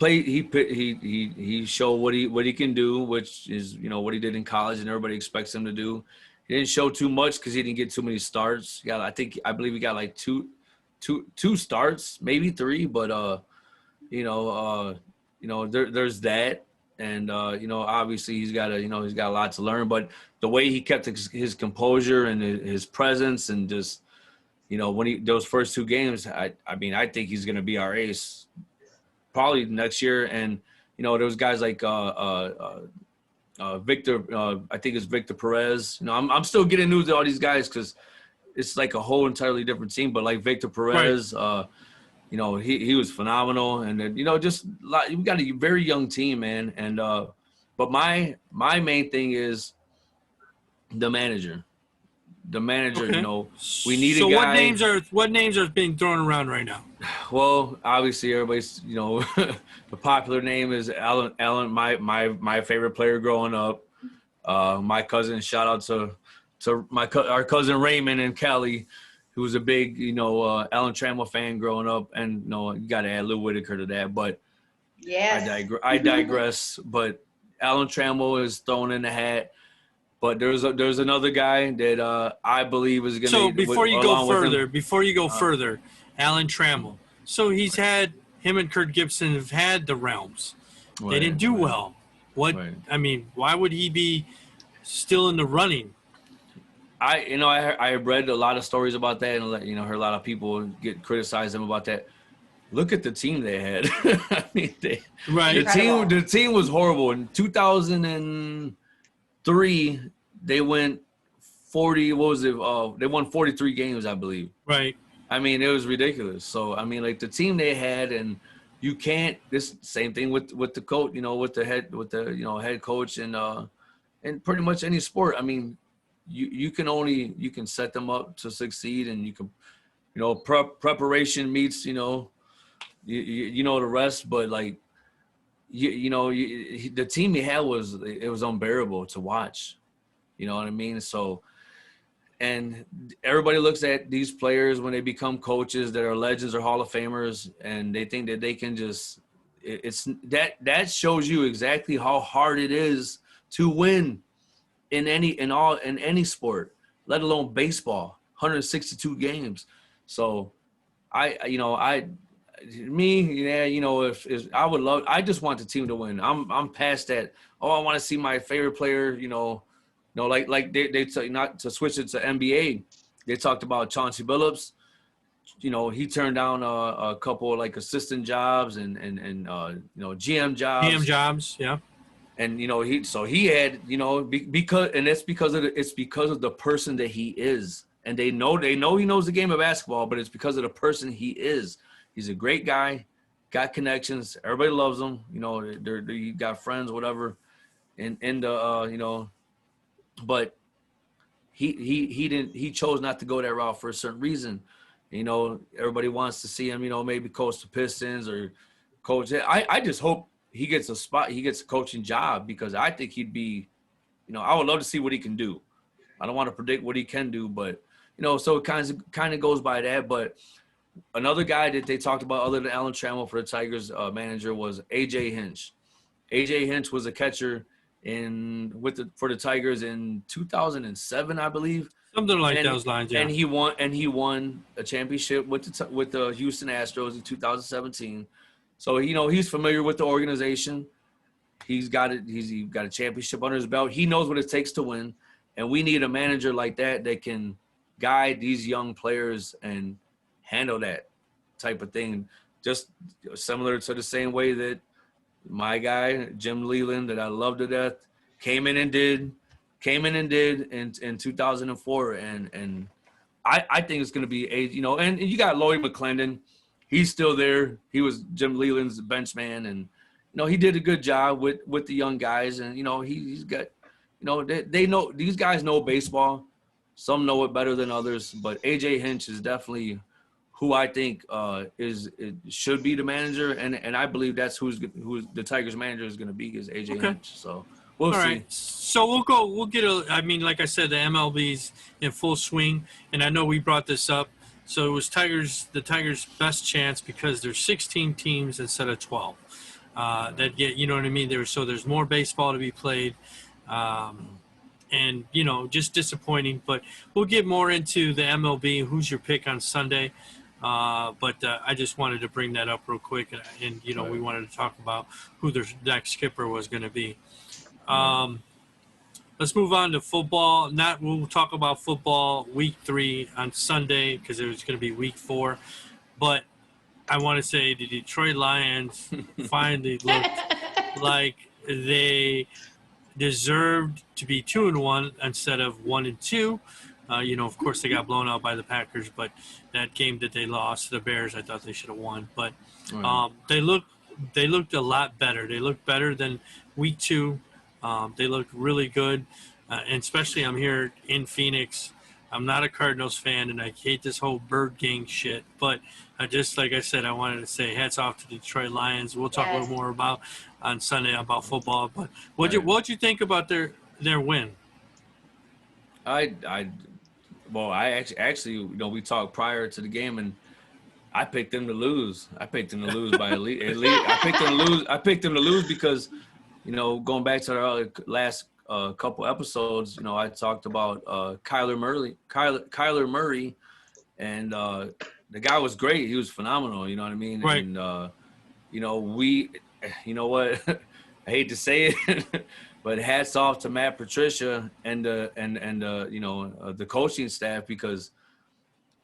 He showed what he can do, which is what he did in college, and everybody expects him to do. He didn't show too much because he didn't get too many starts. Yeah, I believe he got like two starts, maybe three, but there's that, and obviously he's got a lot to learn, but the way he kept his composure and his presence, and just when those first two games, I think he's going to be our ace probably next year. And those guys like Victor, I think it's Victor Perez. I'm still getting news to all these guys because it's like a whole entirely different team. But like Victor Perez, he was phenomenal, and then just we got a very young team, man. And but my main thing is the manager. The manager, Okay. we need a So guy. what names are being thrown around right now? Well, obviously everybody's, the popular name is Allen. My favorite player growing up. My cousin, shout out to our cousin Raymond and Kelly, who was a big, Alan Trammell fan growing up, and you got to add Lou Whitaker to that. But Yes. I digress. But Alan Trammell is thrown in the hat. But there's another guy that I believe is going to. So before you go further, Alan Trammell. So him and Kurt Gibson have had the realms. They didn't do well. Why would he be still in the running? I read a lot of stories about that, and heard a lot of people criticize them about that. Look at the team they had. The team was horrible in 2003. They went 40. What was it? They won 43 games, I believe. Right. It was ridiculous. So like the team they had, and you can't. This same thing with the coach. With the head coach, and pretty much any sport. You can set them up to succeed, and you can, preparation meets, the rest. But like, the team he had was unbearable to watch. You know what I mean? So, and everybody looks at these players when they become coaches that are legends or Hall of Famers, and they think that they can just. That shows you exactly how hard it is to win in any sport, let alone baseball, 162 games. So I just want the team to win. I'm past that. Oh, I want to see my favorite player, like they not to switch it to NBA. They talked about Chauncey Billups. He turned down a couple of like assistant jobs and GM jobs. GM jobs, yeah. And he had it's because of the person that he is, and they know he knows the game of basketball, but it's because of the person he is. He's a great guy, got connections, everybody loves him. He got friends, whatever, but he chose not to go that route for a certain reason. Everybody wants to see him, maybe coach the Pistons or coach. I just hope he gets a coaching job, because I think he'd be, I would love to see what he can do. I don't want to predict what he can do, but, so it kind of goes by that. But another guy that they talked about other than Alan Trammell for the Tigers manager was A.J. Hinch. A.J. Hinch was a catcher for the Tigers in 2007, I believe. Something like those lines, yeah. And he won a championship with the Houston Astros in 2017. So he's familiar with the organization. He's got a championship under his belt. He knows what it takes to win, and we need a manager like that can guide these young players and handle that type of thing. Just similar to the same way that my guy Jim Leland, that I love to death, came in and did in 2004, and I think it's going to be and you got Lloyd McClendon. He's still there. He was Jim Leland's bench man, and he did a good job with the young guys, and he's got they know, these guys know baseball. Some know it better than others, but AJ Hinch is definitely who I think should be the manager, and I believe that's who the Tigers manager is going to be, is AJ Hinch. So We'll All see. right. So we'll get I mean, like I said, the MLB's in full swing, and I know we brought this up. So it was the Tigers' best chance because there's 16 teams instead of 12. That get, you know what I mean? There's more baseball to be played. And, just disappointing. But we'll get more into the MLB. Who's your pick on Sunday? But I just wanted to bring that up real quick. And we wanted to talk about who their next skipper was going to be. Let's move on to football. We'll talk about football week 3 on Sunday because it was going to be week 4. But I want to say the Detroit Lions finally looked like they deserved to be 2-1 instead of 1-2. Of course, they got blown out by the Packers, but that game that they lost to the Bears, I thought they should have won. But they looked a lot better. They looked better than week 2. They looked really good, and especially I'm here in Phoenix. I'm not a Cardinals fan, and I hate this whole bird gang shit. But like I said, I wanted to say hats off to the Detroit Lions. We'll talk a little more about on Sunday about football. But what'd you think about their win? I actually, we talked prior to the game, and I picked them to lose. I picked them to lose by at least. I picked them to lose because, going back to our last couple episodes, I talked about Kyler Murray, and the guy was great. He was phenomenal. You know what I mean? Right. And what? I hate to say it, but hats off to Matt Patricia and the coaching staff, because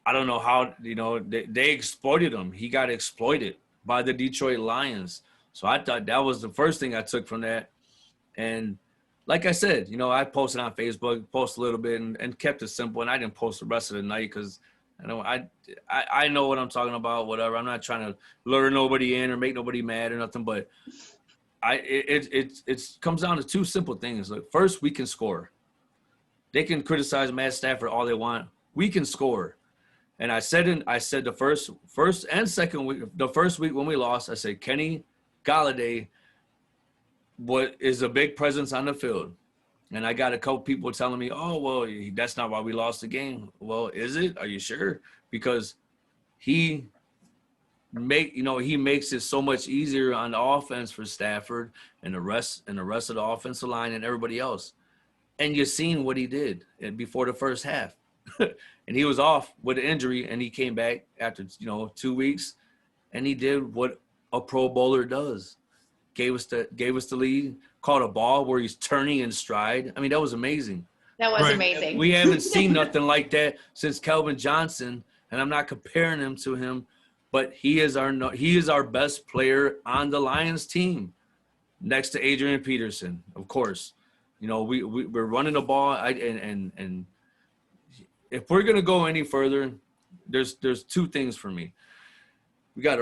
I don't know how they exploited him. He got exploited by the Detroit Lions. So I thought that was the first thing I took from that. And like I said, I posted on Facebook, posted a little bit and kept it simple. And I didn't post the rest of the night because I know what I'm talking about, whatever. I'm not trying to lure nobody in or make nobody mad or nothing, but it comes down to two simple things. Like, first, we can score. They can criticize Matt Stafford all they want. We can score. And I said the first and second week, the first week when we lost, I said Kenny Golladay is a big presence on the field. And I got a couple people telling me, oh, well, that's not why we lost the game. Well, is it? Are you sure? Because he makes it so much easier on the offense for Stafford and the rest of the offensive line and everybody else. And you've seen what he did before the first half. And he was off with an injury, and he came back after 2 weeks, and he did what a Pro Bowler does. Gave us the lead, caught a ball where he's turning in stride. I mean, that was amazing. That was amazing. We haven't seen nothing like that since Calvin Johnson, and I'm not comparing him to him, but he is our best player on the Lions team, next to Adrian Peterson, of course. We're running the ball, and if we're gonna go any further, there's two things for me. We got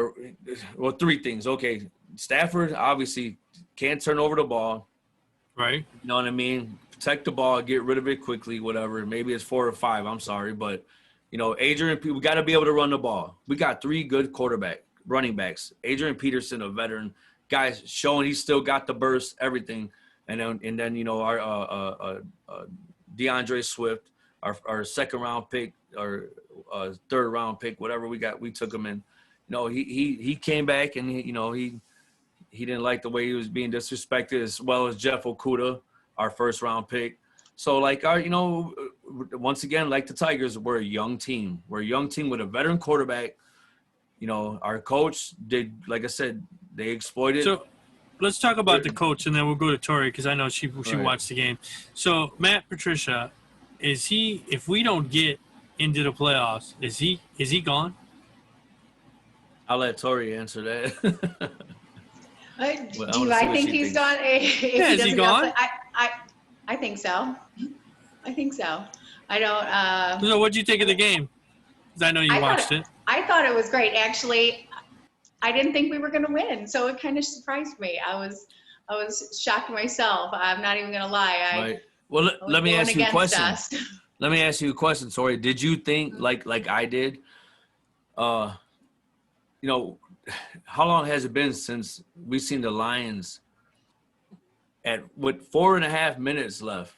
three things. Okay, Stafford obviously can't turn over the ball. Right. You know what I mean? Protect the ball, get rid of it quickly, whatever. Maybe it's 4 or 5. I'm sorry, but Adrian, we got to be able to run the ball. We got 3 good running backs. Adrian Peterson, a veteran guy, showing he's still got the burst, everything, and then our DeAndre Swift, our second round pick, or third round pick, whatever we took him in. He came back, and he didn't like the way he was being disrespected, as well as Jeff Okudah, our first round pick. So once again, like the Tigers, we're a young team. We're a young team with a veteran quarterback. Our coach did, like I said, they exploited. So let's talk about the coach, and then we'll go to Tori, because I know she watched the game. So Matt Patricia, if we don't get into the playoffs, is he gone? I'll let Tori answer that. Do I think he's gone? Is he gone? I think so. I don't. So what'd you think of the game? Because I know you watched it. I thought it was great. Actually, I didn't think we were going to win, so it kind of surprised me. I was shocked myself. I'm not even going to lie. Right. Well, let me ask you a question. Let me ask you a question, Tori. Did you think, like I did, how long has it been since we've seen the Lions with 4.5 minutes left,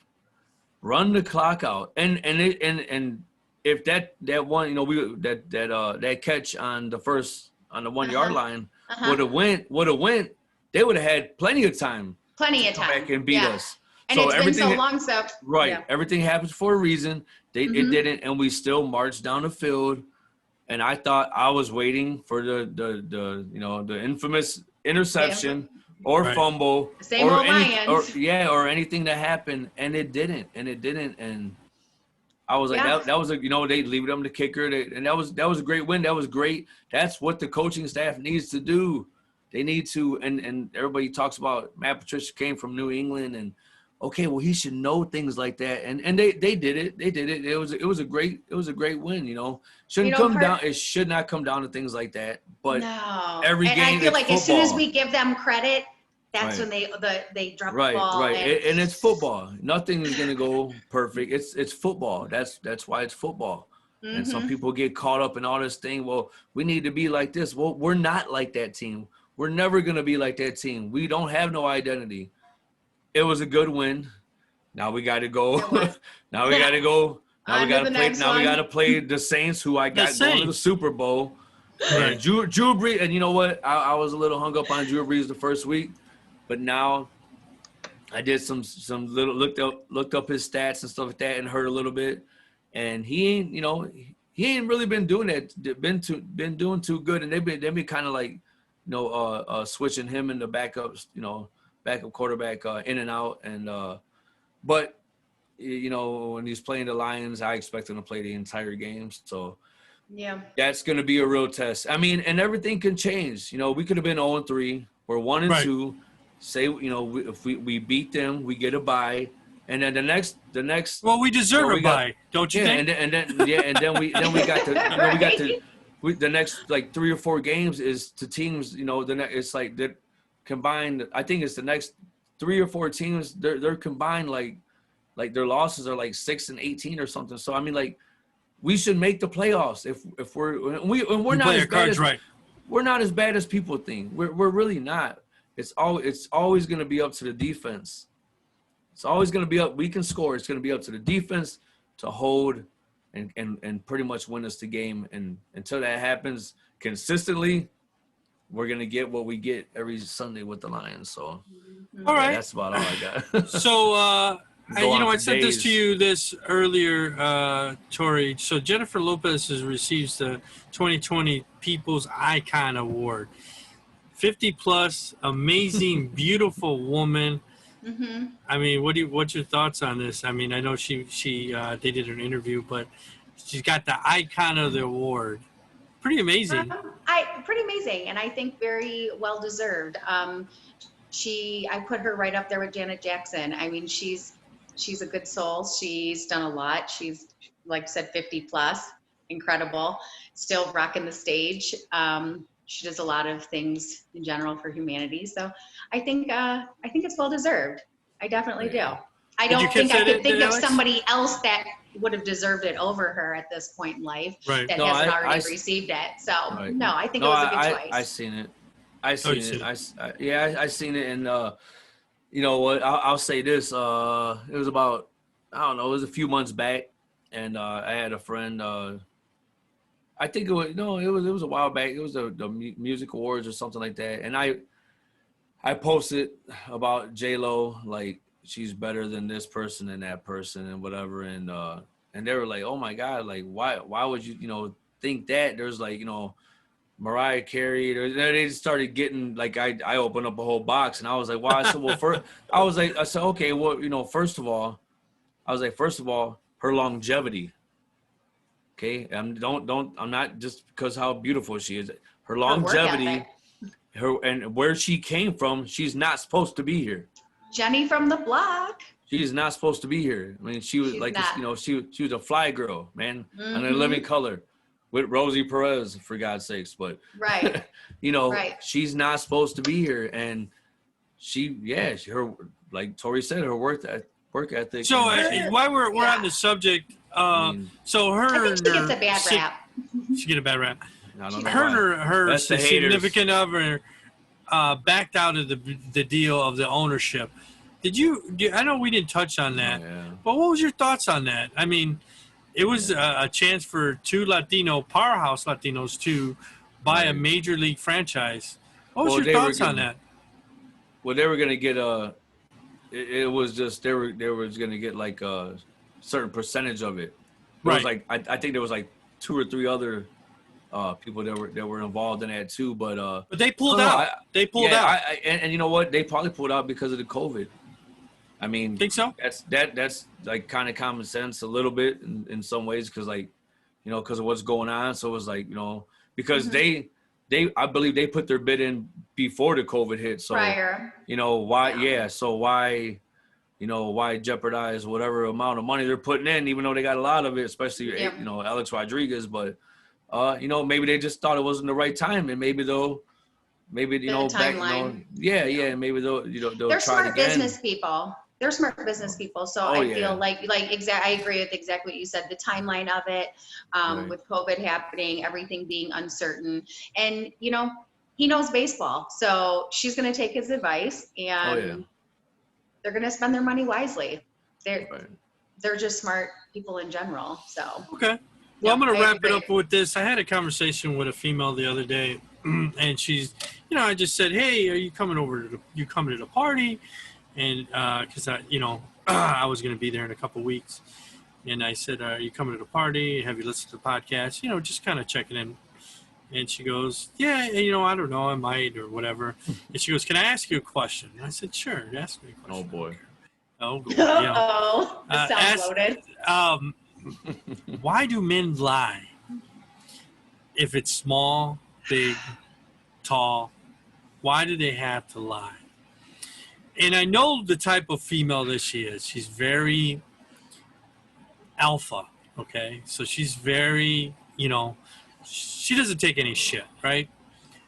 run the clock out, and if that one, you know, that catch on the 1 yard line would have went, they would have had plenty of time. Plenty of Come time. back and beat us. And So it's been everything so long, so right. yeah. Everything happens for a reason. It didn't, and we still marched down the field. And I thought I was waiting for the you know, the infamous interception or fumble Same or old Lions. or anything that happened, and it didn't. And I was like, that was a, you know, they leave them the kicker, and that was a great win. That was great. That's what the coaching staff needs to do. They need to, and everybody talks about Matt Patricia came from New England, and okay, well, he should know things like that, and they did it. They did it. It was a great win. You know, it should not come down to things like that. But every game, I feel like football. As soon as we give them credit, that's when they drop the ball. Right. And it's football. Nothing is gonna go perfect. It's football. That's why it's football. And some people get caught up in all this thing. Well, we need to be like this. Well, we're not like that team. We're never gonna be like that team. We don't have no identity. It was a good win. Now we got to go. Now we got to go. Now we got to play. Now we got to play the Saints, who I got going to the Super Bowl. And Drew Brees. And you know what? I was a little hung up on Drew Brees the first week, but now I did some little looked up his stats and stuff like that, and heard a little bit. And he ain't really been doing that. Been doing too good, and they've been kind of like, switching him in the backups, backup quarterback in and out. And but when he's playing the Lions, I expect him to play the entire game. So yeah, that's going to be a real test. I mean, and everything can change. We could have been 0-3. We're 1-2. Say, if we beat them, we get a bye. And then the next. Well, we deserve a bye, don't you think? And then we got to the next like 3 or 4 games is to teams. It's like that combined. I think it's the next 3 or 4 teams. They're combined like their losses are like 6-18 or something. So I mean, like, we should make the playoffs if we're not as bad as we're not as bad as people think. We're really not. It's always going to be up to the defense. It's always going to be up. We can score. It's going to be up to the defense to hold and pretty much win us the game. And until that happens consistently, we're going to get what we get every Sunday with the Lions. So, all right, that's about all I got. So, I sent this to you earlier, Tori. So Jennifer Lopez receives the 2020 People's Icon Award. 50-plus, amazing, beautiful woman. Mm-hmm. I mean, what's your thoughts on this? I mean, I know they did an interview, but she's got the icon of the award. Pretty amazing. Pretty amazing, and I think very well deserved. I put her right up there with Janet Jackson. I mean, she's a good soul. She's done a lot. She's, like I said, 50-plus, incredible, still rocking the stage. She does a lot of things in general for humanity. So I think it's well deserved. I definitely do. I don't think I could think of somebody else that would have deserved it over her at this point in life that hasn't already received it. So no, I think it was a good choice. I seen it. I seen it. And you know what? I'll say this. It was about, I don't know, it was a few months back, and I had a friend. I think it was a while back. It was the music awards or something like that. And I posted about J-Lo, like, she's better than this person and that person and whatever. And they were like, oh my God, like, why would you, think that? There's like, Mariah Carey. They started getting, like, I opened up a whole box, and I was like, wow. I said, well, I said, okay, well, first of all, her longevity. Okay, I'm not just because how beautiful she is. Her longevity, and where she came from, she's not supposed to be here. Jenny from the block. She's not supposed to be here. I mean, she was she was a fly girl, man, on A Living Color with Rosie Perez, for God's sakes. But she's not supposed to be here, and her, like Tori said, her work ethic. So while we're on the subject. So her, I think she gets a bad rap. She get a bad rap. I don't know her significant other backed out of the deal of the ownership. I know we didn't touch on that, but what was your thoughts on that? I mean, it was a chance for two powerhouse Latinos to buy a major league franchise. What was your thoughts on that? Well, they were going to get it was just they was going to get like a certain percentage of it. There was like I think there was like 2 or 3 other people that were involved in that too, but they pulled out. They pulled out. And you know what? They probably pulled out because of the COVID. I mean, think so. That's like kind of common sense a little bit in some ways, because like, you know, because of what's going on. So it was like, you know, because they I believe they put their bid in before the COVID hit. So prior. You know why? Yeah. So why? You know, why jeopardize whatever amount of money they're putting in, even though they got a lot of it, especially you know, Alex Rodriguez, but. You know, maybe they just thought it wasn't the right time, and maybe you know, back, you know, maybe they'll They're try it again. business people. They're smart business people. So I feel like I agree with exactly what you said. The timeline of it, with COVID happening, everything being uncertain, and you know, he knows baseball, so she's going to take his advice, and they're going to spend their money wisely. They're just smart people in general. So okay. Well, I'm going to wrap it up with this. I had a conversation with a female the other day, and she's, you know, I just said, hey, are you coming to the party? And because you know, I was going to be there in a couple of weeks. And I said, are you coming to the party? Have you listened to the podcast? You know, just kind of checking in. And she goes, yeah, you know, I don't know, I might or whatever. And she goes, can I ask you a question? And I said, sure, ask me a question. Oh, boy. Oh, boy. You know, sounds loaded. Why do men lie? If it's small, big, tall, why do they have to lie? And I know the type of female that she is. She's very alpha, okay? So she's very, you know, she doesn't take any shit, right?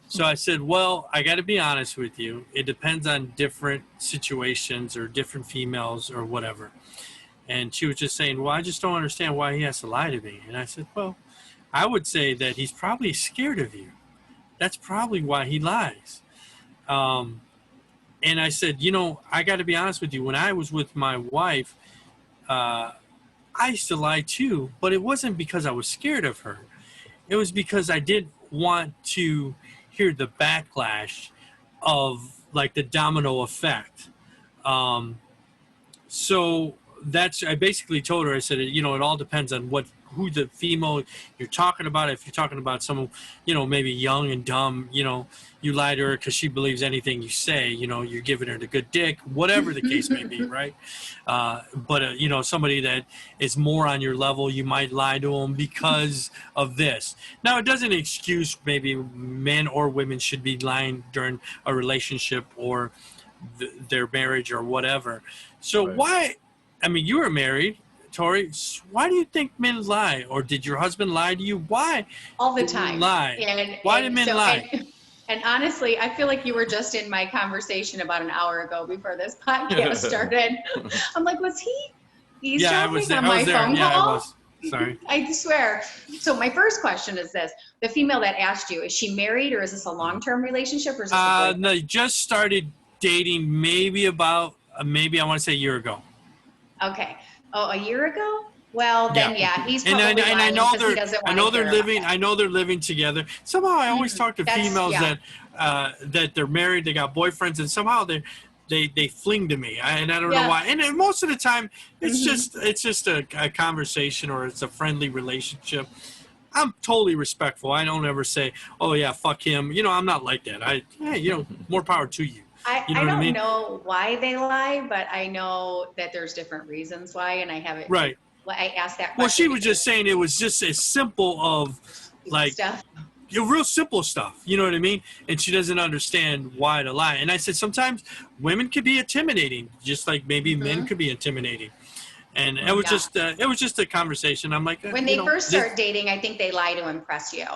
So I said, well, I got to be honest with you. It depends on different situations or different females or whatever. And she was just saying, well, I just don't understand why he has to lie to me. And I said, well, I would say that he's probably scared of you. That's probably why he lies. And I said, you know, I got to be honest with you. When I was with my wife, I used to lie too, but it wasn't because I was scared of her. It was because I didn't want to hear the backlash of like the domino effect. So I basically told her, I said, you know, it all depends on who the female you're talking about. If you're talking about someone, you know, maybe young and dumb, you know, you lie to her because she believes anything you say, you know, you're giving her the good dick, whatever the case may be, right? But you know, somebody that is more on your level, you might lie to them because of this. Now, it doesn't excuse maybe men or women should be lying during a relationship or their marriage or whatever. So why, I mean, you were married, Tori. Why do you think men lie? Or did your husband lie to you? Why? All the time. Lie? Why do men lie? And honestly, I feel like you were just in my conversation about an hour ago before this podcast started. I'm like, was he eavesdropping on my phone call? Yeah, I was. Sorry. I swear. So my first question is this. The female that asked you, is she married or is this a long-term relationship? Or is this no, just started dating maybe I want to say a year ago. Okay. Oh, a year ago? Well, then he's probably and lying because he doesn't want to hear about that. I know they're living together. Somehow I always talk to females that they're married, they got boyfriends, and somehow they fling to me, and I don't know why. And most of the time, it's just a conversation or it's a friendly relationship. I'm totally respectful. I don't ever say, "Oh yeah, fuck him." You know, I'm not like that. You know, more power to you. I don't know why they lie, but I know that there's different reasons why, and I haven't. Right. I asked that question. Well, she was just saying it was just as simple of like stuff. Real simple stuff. You know what I mean? And she doesn't understand why to lie. And I said sometimes women could be intimidating, just like maybe men could be intimidating. And it was just a conversation. I'm like, when they first start dating, I think they lie to impress you.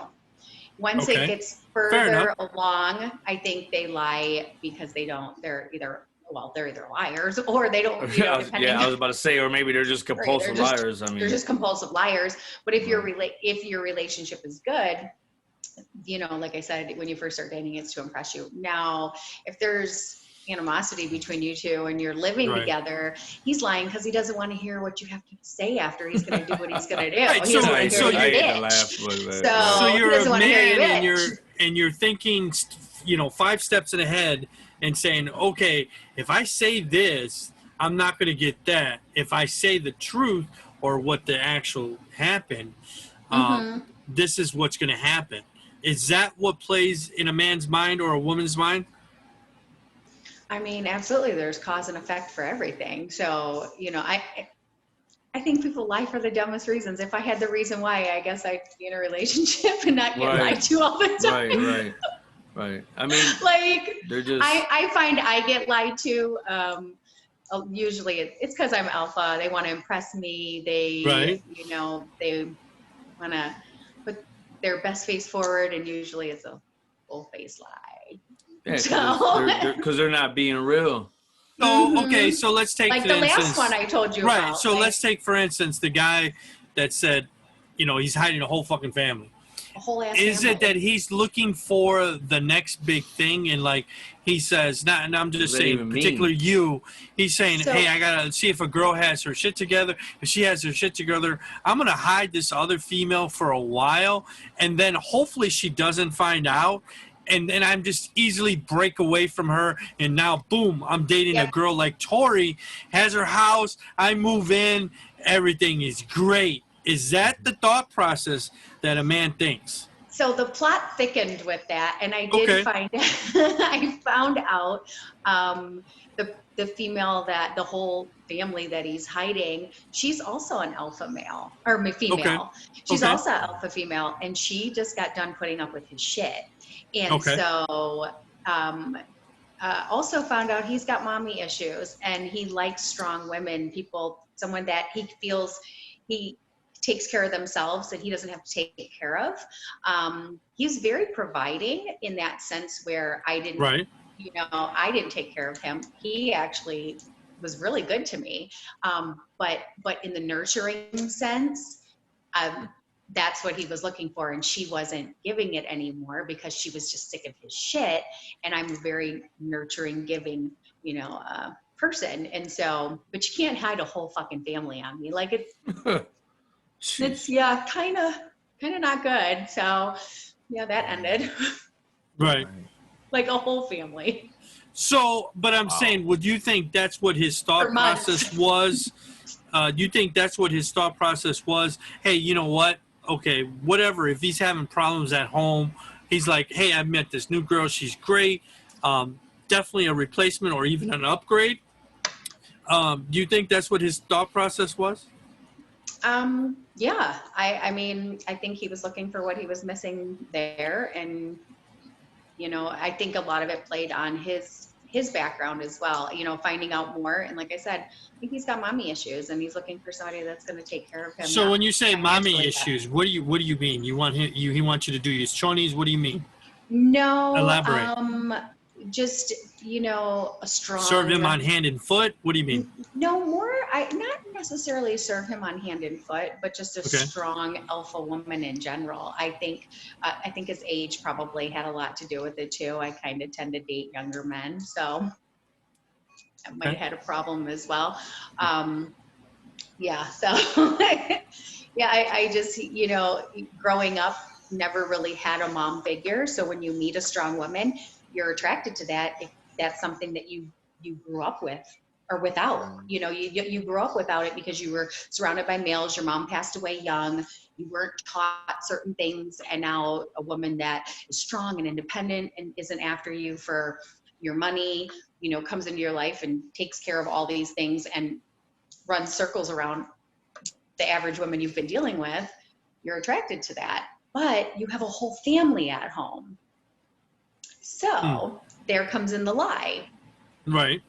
Once it gets further along, I think they lie because they're either liars or they don't, I was about to say, or maybe they're just compulsive liars. I mean, they're just compulsive liars. But if your relationship is good, you know, like I said, when you first start dating, it's to impress you. Now, if there's, animosity between you two and you're living Right. together. He's lying because he doesn't want to hear what you have to say after he's going to do what he's going to do. Right, He so- doesn't want to so hear you- your I hate to bitch. laugh, but So So he you're doesn't a want to hear your man, bitch. and you're thinking, 5 steps ahead, and saying, okay, if I say this, I'm not going to get that. If I say the truth or what the actual happened, this is what's going to happen. Is that what plays in a man's mind or a woman's mind? I mean, absolutely. There's cause and effect for everything. So, I think people lie for the dumbest reasons. If I had the reason why, I guess I'd be in a relationship and not get Right. lied to all the time. Right. I mean, Like, they're just. I find I get lied to. Usually it's because I'm alpha. They want to impress me. They, Right. they want to put their best face forward, and usually it's a full face lie. Yeah, because they're not being real. So, okay, so let's take, Like for the instance, last one I told you right. about. So like, let's take, for instance, the guy that said, he's hiding a whole fucking family. a whole ass Is family. it that he's looking for the next big thing, and like he says, not, and I'm just What does that saying, even mean? particularly you, he's saying, So- hey, I gotta see if a girl has her shit together. If she has her shit together, I'm gonna hide this other female for a while, and then hopefully she doesn't find out. And then I'm just easily break away from her, and now boom, I'm dating a Yep. girl like Tori, has her house, I move in, everything is great. Is that the thought process that a man thinks? So the plot thickened with that, and I did Okay. I found out the female, that the whole family that he's hiding, she's also an alpha male or female. Okay. She's Okay. also an alpha female, and she just got done putting up with his shit. And Okay. so also found out he's got mommy issues, and he likes strong women, someone that he feels he takes care of themselves, that he doesn't have to take care of. He's very providing in that sense, where I didn't, Right. I didn't take care of him. He actually was really good to me. But in the nurturing sense, that's what he was looking for, and she wasn't giving it anymore because she was just sick of his shit. And I'm a very nurturing, giving, person. And so, but you can't hide a whole fucking family on me. Like it's kind of not good. So yeah, that ended. Right. Like a whole family. So, but I'm Wow. saying, would you think that's what his thought For months. process was? Do you think that's what his thought process was? Hey, you know what? Okay, whatever. If he's having problems at home, he's like, hey, I met this new girl. She's great. Definitely a replacement or even an upgrade. Do you think that's what his thought process was? Yeah, I mean, I think he was looking for what he was missing there. And, I think a lot of it played on his background as well, finding out more. And like I said, I think he's got mommy issues, and he's looking for somebody that's going to take care of him. So not when you say mommy financially, issues, what do you mean? You want him? He wants you to do his chonies? What do you mean? No, Elaborate. just, a strong. Serve him on hand and foot? What do you mean? No, not necessarily serve him on hand and foot, but just a Okay. strong alpha woman in general. I think his age probably had a lot to do with it too. I kind of tend to date younger men, so I might have had a problem as well. Yeah, so yeah, I just, growing up, never really had a mom figure. So when you meet a strong woman, you're attracted to that if that's something that you grew up with or without. You grew up without it because you were surrounded by males. Your mom passed away young. You weren't taught certain things, and now a woman that is strong and independent and isn't after you for your money, comes into your life and takes care of all these things and runs circles around the average woman you've been dealing with. You're attracted to that, but you have a whole family at home. So there comes in the lie. Right.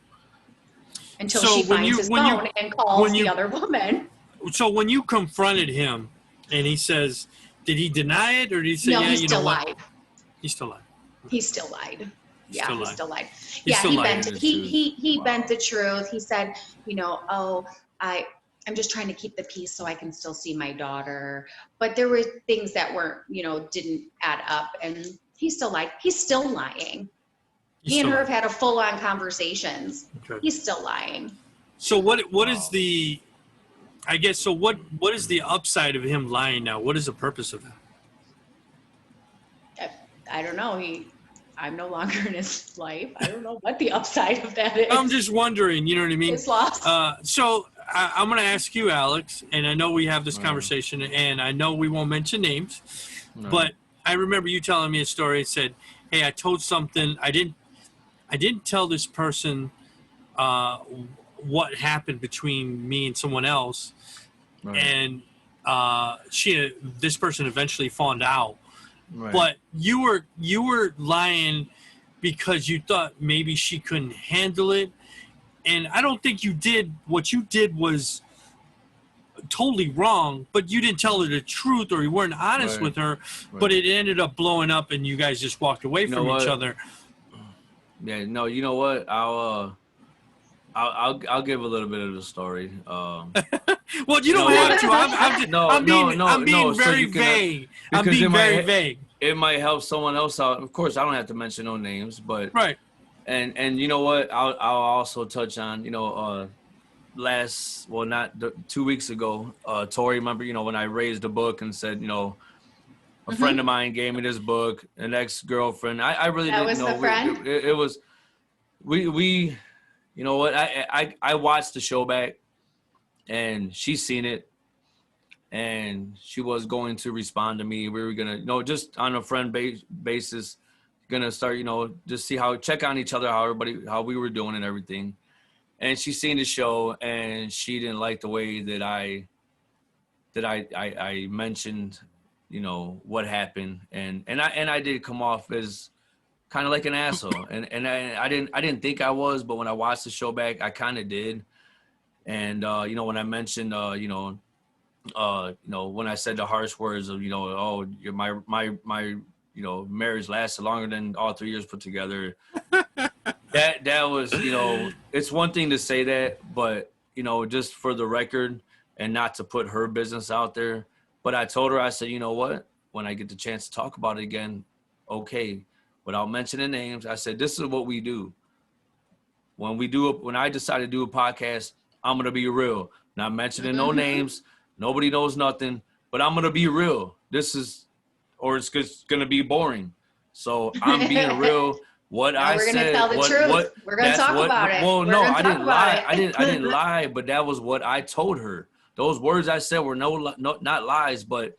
Until So she when finds you- his when you- phone and calls when you- the other woman. So when you confronted him and he says, did he deny it, or did he say, No, yeah, he you know still what? lied. He still lied. He still lied. Yeah, Still he lied. still lied. He Yeah, still he lied. bent The he truth. bent the truth. He said, I'm just trying to keep the peace so I can still see my daughter. But there were things that weren't, didn't add up, and he still lied. He's still lying. Me and her have had a full-on conversations. Okay. He's still lying. So what is the, I guess, so what is the upside of him lying now? What is the purpose of that? I don't know. I'm no longer in his life. I don't know what the upside of that is. I'm just wondering, you know what I mean? It's lost. So I'm going to ask you, Alex, and I know we have this conversation, and I know we won't mention names, but I remember you telling me a story and said, hey, I told something. I didn't tell this person what happened between me and someone else, and this person eventually found out. Right. But you were lying because you thought maybe she couldn't handle it, and I don't think you did. What you did was totally wrong, but you didn't tell her the truth, or you weren't honest with her. But it ended up blowing up, and you guys just walked away from each other. Yeah, no, you know what? I'll give a little bit of the story. Well, you don't have to. I'm being very vague. I'm being very vague. It might help someone else out. Of course, I don't have to mention no names, but right. And you know what? I'll also touch on 2 weeks ago. Tori, remember when I raised the book and said a friend of mine gave me this book, an ex-girlfriend. I really didn't know. That was the friend? It was we. You know what? I watched the show back, and she seen it, and she was going to respond to me. We were gonna, just on a friend basis, gonna start, just check on each other, how we were doing and everything. And she seen the show, and she didn't like the way that I mentioned, what happened, and I did come off as kind of like an asshole, and I didn't think I was, but when I watched the show back, I kind of did. And when I mentioned when I said the harsh words of oh, my marriage lasted longer than all 3 years put together. that was it's one thing to say that, but just for the record and not to put her business out there. But I told her, I said, you know what, when I get the chance to talk about it again, okay. Without mentioning names, I said, this is what we do. When I decide to do a podcast, I'm going to be real. Not mentioning no names. Nobody knows nothing, but I'm going to be real. It's just going to be boring. So I'm being real. What I said. We're going to tell the truth. We're going to talk about it. Well, no, I didn't lie. I didn't lie, but that was what I told her. Those words I said were not lies, but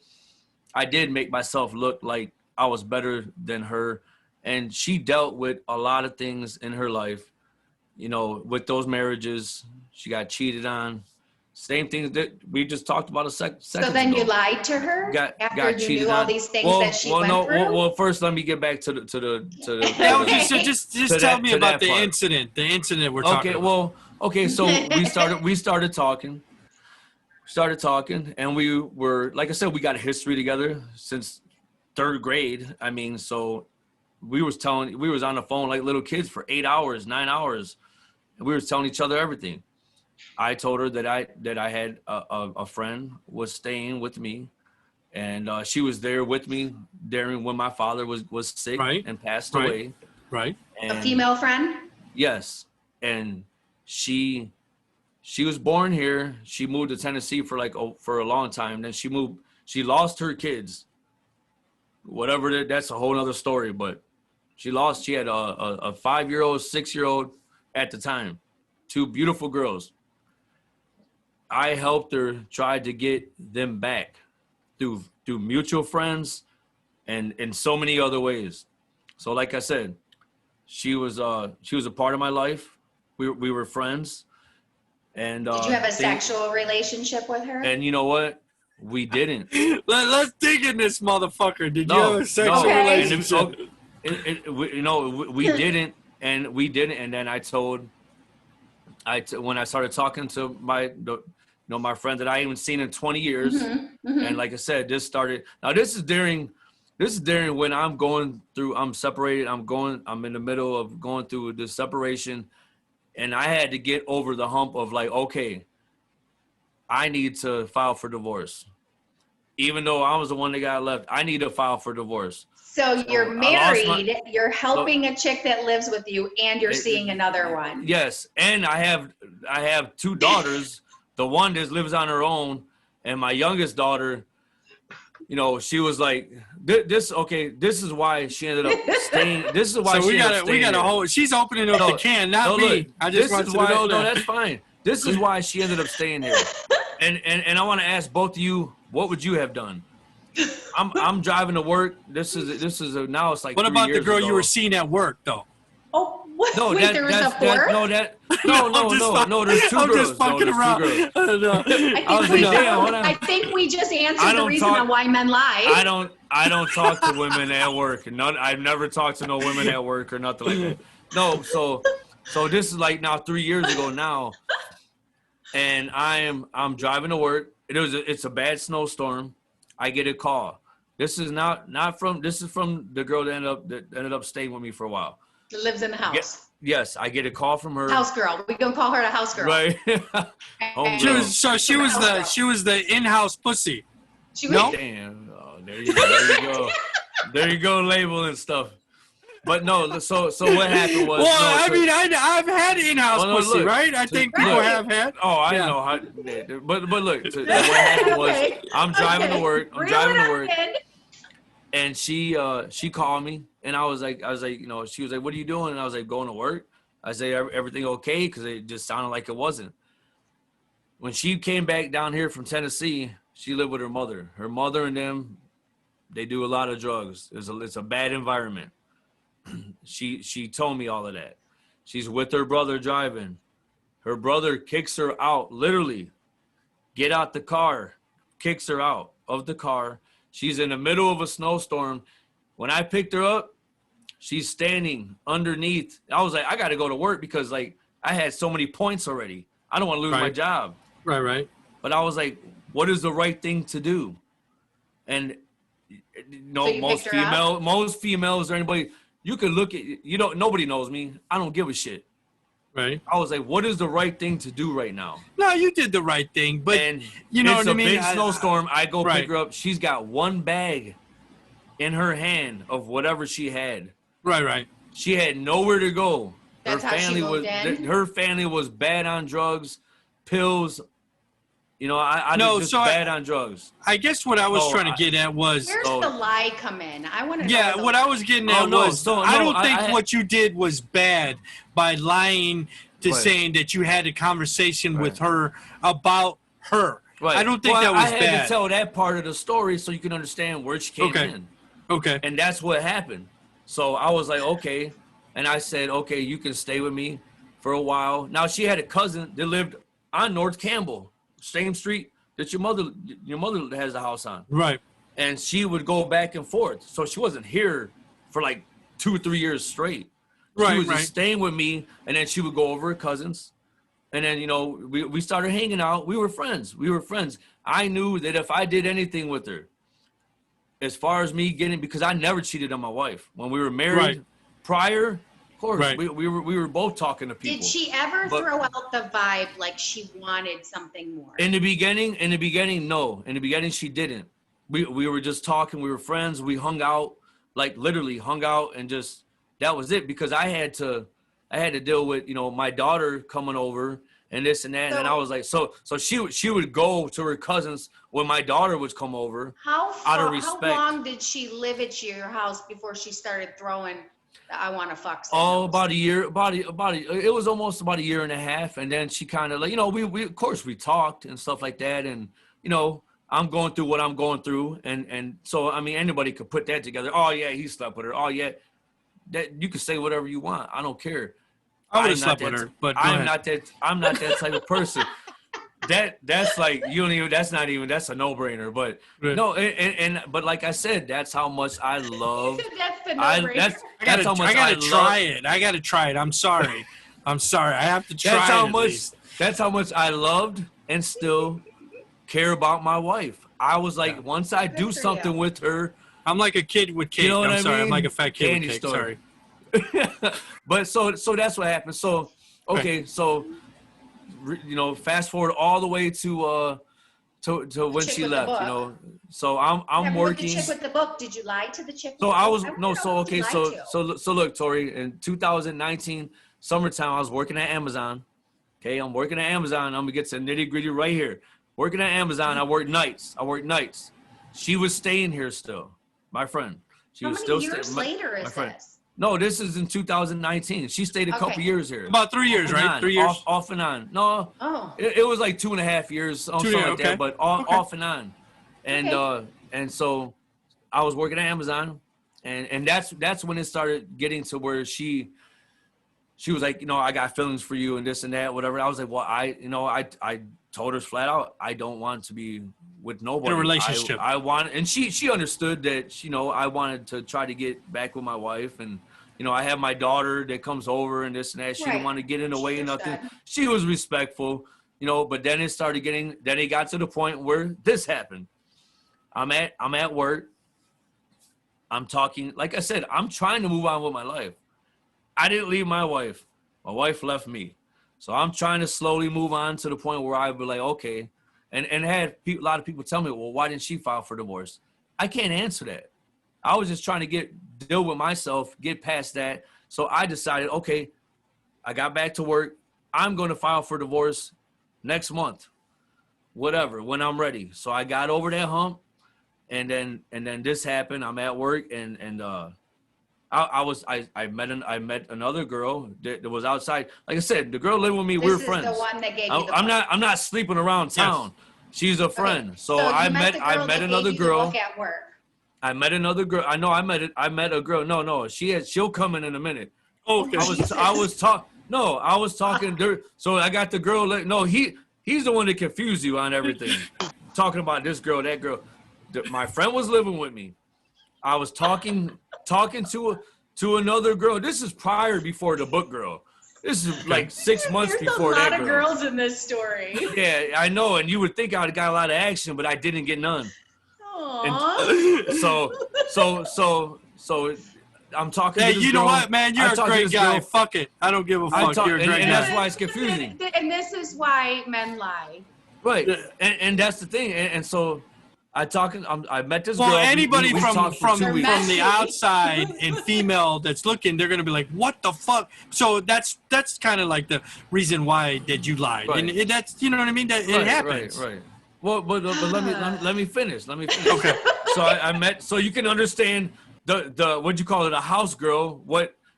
I did make myself look like I was better than her. And she dealt with a lot of things in her life, with those marriages. She got cheated on. Same things that we just talked about a second ago. So then you lied to her after you knew all these things that she went through? Well, first let me get back to the just tell me about the incident. The incident we're talking about. Okay. So we started talking. And we were, like I said, we got a history together since 3rd grade. I mean, so we was on the phone like little kids for 8 hours, 9 hours, and we were telling each other everything. I told her that I had a friend was staying with me, and she was there with me during when my father was sick and passed away. Right. And a female friend? Yes. And she was born here. She moved to Tennessee for a long time. Then she lost her kids. Whatever, that's a whole other story, but she had a 5-year-old, 6-year-old at the time, 2 beautiful girls. I helped her try to get them back through mutual friends and in so many other ways. So like I said, she was a part of my life. We were friends. And did you have a sexual relationship with her? And you know what? We didn't. Let's dig in this motherfucker. Did you have a sexual relationship? We didn't, and then when I started talking to my friend that I haven't seen in 20 years, and like I said, this is during when I'm separated. I'm in the middle of going through this separation, and I had to get over the hump of like, okay, I need to file for divorce. even though I was the one that got left. I need to file for divorce. So you're I lost married, you're helping a chick that lives with you, and you're seeing another one. Yes, and I have 2 daughters. The one that lives on her own, and my youngest daughter, you know, she was like, this is why she ended up staying. This is why so we got a whole. She's opening up the can, not me. Look, I just want to know that. No, that's fine. This is why she ended up staying here. And I want to ask both of you, what would you have done? I'm driving to work. This is now it's like. What about the girl ago. you were seeing at work though? Oh, what? No, Wait, there was a fourth? no, there's 2 girls. I'm just fucking around. I think we just answered the reason on why men lie. I don't talk to women at work. I've never talked to no women at work or nothing like that. No, so this is like now 3 years ago now, and I'm driving to work. It's a bad snowstorm. I get a call. This is from the girl that ended up staying with me for a while. That lives in the house. Yes, I get a call from her. House girl. We gonna call her the house girl. Right. She was the in-house pussy. She was. No? Damn. Oh, there you go. There you go, label and stuff. But no, so what happened was. Well, I've had in-house pussy, look, right? I think people have had. Oh, I know how. But look, what happened was I'm driving to work. And she called me, and I was like, you know, she was like, what are you doing? And I was like, going to work. I say, everything okay? Because it just sounded like it wasn't. When she came back down here from Tennessee, she lived with her mother. Her mother and them, they do a lot of drugs. It's a bad environment. She told me all of that. She's with her brother driving. Her brother kicks her out, literally. Get out the car. Kicks her out of the car. She's in the middle of a snowstorm. When I picked her up, she's standing underneath. I was like, I got to go to work because, like, I had so many points already. I don't want to lose my job. Right. But I was like, what is the right thing to do? And, you know, so most females or anybody, you can look at, nobody knows me. I don't give a shit. Right. I was like, what is the right thing to do right now? No, you did the right thing, but you know what I mean? It's a big snowstorm. I go pick her up. She's got one bag in her hand of whatever she had. Right. She had nowhere to go. That's how she moved in? Her family was bad on drugs, pills. You know, bad on drugs. I guess what I was trying to get at was... Where's the lie come in? I want to know. Yeah, what I was getting at was... I don't think what you did was bad by lying to saying that you had a conversation with her about her. Right. I don't think that was bad. I had to tell that part of the story so you can understand where she came in. Okay. And that's what happened. So I was like, okay. And I said, okay, you can stay with me for a while. Now, she had a cousin that lived on North Campbell. Same street that your mother has a house on. Right. And she would go back and forth. So she wasn't here for like 2 or 3 years straight. She was just staying with me, and then she would go over her cousins. And then, you know, we started hanging out. We were friends. I knew that if I did anything with her, as far as me getting, because I never cheated on my wife. When we were married, prior, of course, we were both talking to people. Did she ever throw out the vibe like she wanted something more? In the beginning, no. In the beginning, she didn't. We were just talking. We were friends. We hung out, like literally hung out, and just that was it. Because I had to deal with, you know, my daughter coming over and this and that, and I was like, so she would go to her cousins when my daughter would come over. Out of respect. How long did she live at your house before she started throwing? I want to fuck. Oh, about a year. It was almost about a year and a half, and then she kind of like, you know, we of course we talked and stuff like that, and you know, I'm going through what I'm going through, and so I mean anybody could put that together. Oh yeah, he slept with her. Oh yeah, that you can say whatever you want. I don't care. I would have slept with her, but I'm not that type of person. That's like you don't even. That's a no-brainer. But no, but like I said, that's how much I love. That's the no-brainer. That's how much I gotta try it. I gotta try it. I'm sorry. I have to try. That's how much I loved and still care about my wife. I was like, once I do something with her, I'm like a kid with cake. You know what I'm sorry. mean? I'm like a fat kid Candy with cake. store. Sorry. But so that's what happened. So okay, so you know, fast forward all the way to to when chick she with the left, book. you know. So I'm With the working. chick with the book, did you lie to the chick? So with I the was book? no, wanna so know who okay, you lied to. so look, Tori, in 2019 summertime, I was working at Amazon. Okay, I'm working at Amazon. I'm gonna get to nitty gritty right here. Working at Amazon, I work nights. She was staying here still, my friend. She How was many still years staying. later My is friend. this? No, this is in 2019. She stayed a couple Okay. years here. About 3 years, Off and right? on, 3 years. off and on. No, Oh, it was like 2.5 years, something years, like okay. that, but Okay. off and on. And so I was working at Amazon, and that's when it started getting to where she was like, you know, I got feelings for you and this and that, whatever. I was like, well, I told her flat out, I don't want to be with nobody. In a relationship. I want, and she understood that, you know, I wanted to try to get back with my wife, and you know, I have my daughter that comes over and this and that. She didn't Right. want to get in the way of nothing. Understood. She was respectful, you know, but then it got to the point where this happened. I'm at work. I'm talking, like I said, I'm trying to move on with my life. I didn't leave my wife. My wife left me. So I'm trying to slowly move on to the point where I be like, okay. And had a lot of people tell me, well, why didn't she file for divorce? I can't answer that. I was just trying to deal with myself, get past that. So I decided, okay, I got back to work. I'm going to file for divorce next month, whatever, when I'm ready. So I got over that hump, and then this happened. I'm at work, and I met another girl that was outside. Like I said, the girl lived with me. We're friends. This is the one that gave you the book. I'm not sleeping around town. Yes. She's a friend. Okay. So I you met the girl that another gave you the girl. book at work. I met another girl. I know I met a girl. No, she'll come in a minute. Okay. I was talking there. So I got the girl. No, he's the one that confused you on everything. Talking about this girl, that girl. My friend was living with me. I was talking to another girl. This is before the book girl. This is like 6 months before that girl. There's a lot of girls in this story. Yeah, I know, and you would think I would got a lot of action, but I didn't get none. Aww. And so I'm talking. Hey, to this you know girl. what, man? You're a great guy. Fuck it. I don't give a fuck. You're a great and guy. that's why it's confusing. And this is why men lie. Right, and that's the thing. And so I met this girl. Well, anybody we from talked for 2 weeks. the outside and female that's looking, they're gonna be like, "What the fuck?" So that's kind of like the reason why that you lied, Right. and that's, you know what I mean. That it happens. Right. Well, but let me finish. Okay. So I met. So you can understand the what'd you call it, a house girl?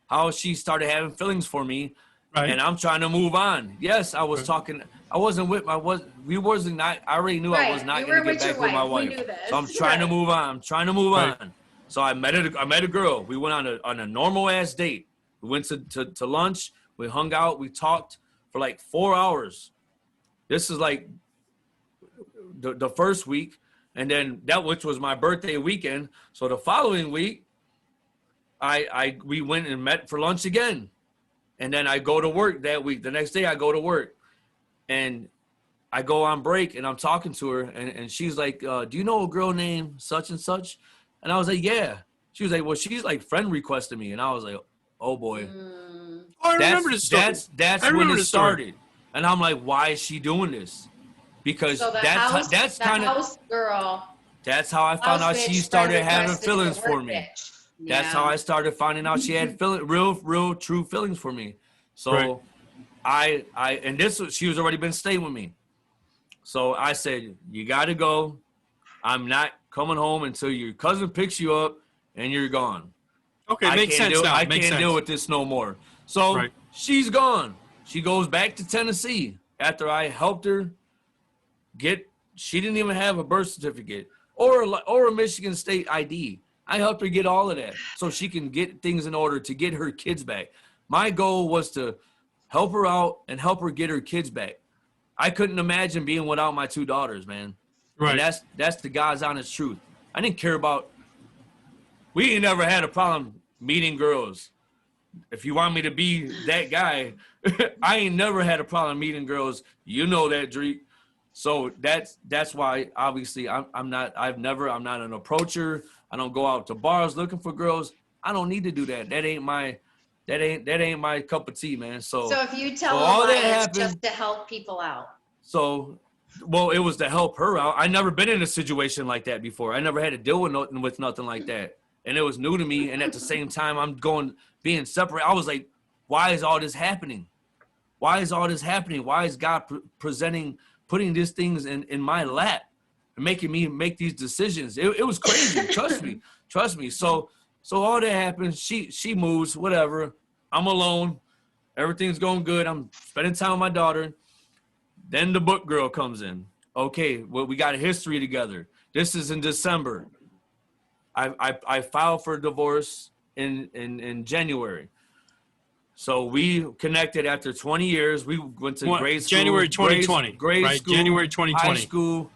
How she started having feelings for me, Right. and I'm trying to move on. Yes, I was talking. I wasn't with my I already knew I was not You going were to get with back your with my wife. We wife. knew this. So I'm trying to move on. Right. So I met a girl. We went on a normal ass date. We went to lunch. We hung out. We talked for like 4 hours. This is like the first week, and then which was my birthday weekend. So the following week, we went and met for lunch again, and then I go to work that week. The next day I go to work. And I go on break, and I'm talking to her, and she's like, do you know a girl named such and such? And I was like, yeah. She was like, well, she's like friend requested me. And I was like, oh boy. Oh, I remember the story. That's I when remember it the story. started. And I'm like, why is she doing this? Because So the that's house girl. that's how I found out she started having feelings for me. Bitch. That's how I started finding out she had real true feelings for me. So Right. she was already been staying with me. So I said, you got to go. I'm not coming home until your cousin picks you up and you're gone. Okay, makes sense now. I can't deal with this no more. So Right. she's gone. She goes back to Tennessee after I helped her she didn't even have a birth certificate or a Michigan State ID. I helped her get all of that so she can get things in order to get her kids back. My goal was to help her out and help her get her kids back. I couldn't imagine being without my 2 daughters, man. Right. And that's the God's honest truth. I didn't care about. We ain't never had a problem meeting girls. If you want me to be that guy, I ain't never had a problem meeting girls. You know that, Drake. So that's why obviously I'm not an approacher. I don't go out to bars looking for girls. I don't need to do that. That ain't my cup of tea, man. So if you tell all a that lie, it's happened- just to help people out. So Well, it was to help her out. I never been in a situation like that before. I never had to deal with nothing like that. And it was new to me. And at the same time, being separate. I was like, why is all this happening? Why is all this happening? Why is God putting these things in my lap and making me make these decisions? It was crazy. Trust me. So all that happens. She moves, whatever. I'm alone. Everything's going good. I'm spending time with my daughter. Then the book girl comes in. Okay, well, we got a history together. This is in December. I filed for divorce in January. So we connected after 20 years. We went to grade school. January 2020. Grade right? school. January 2020.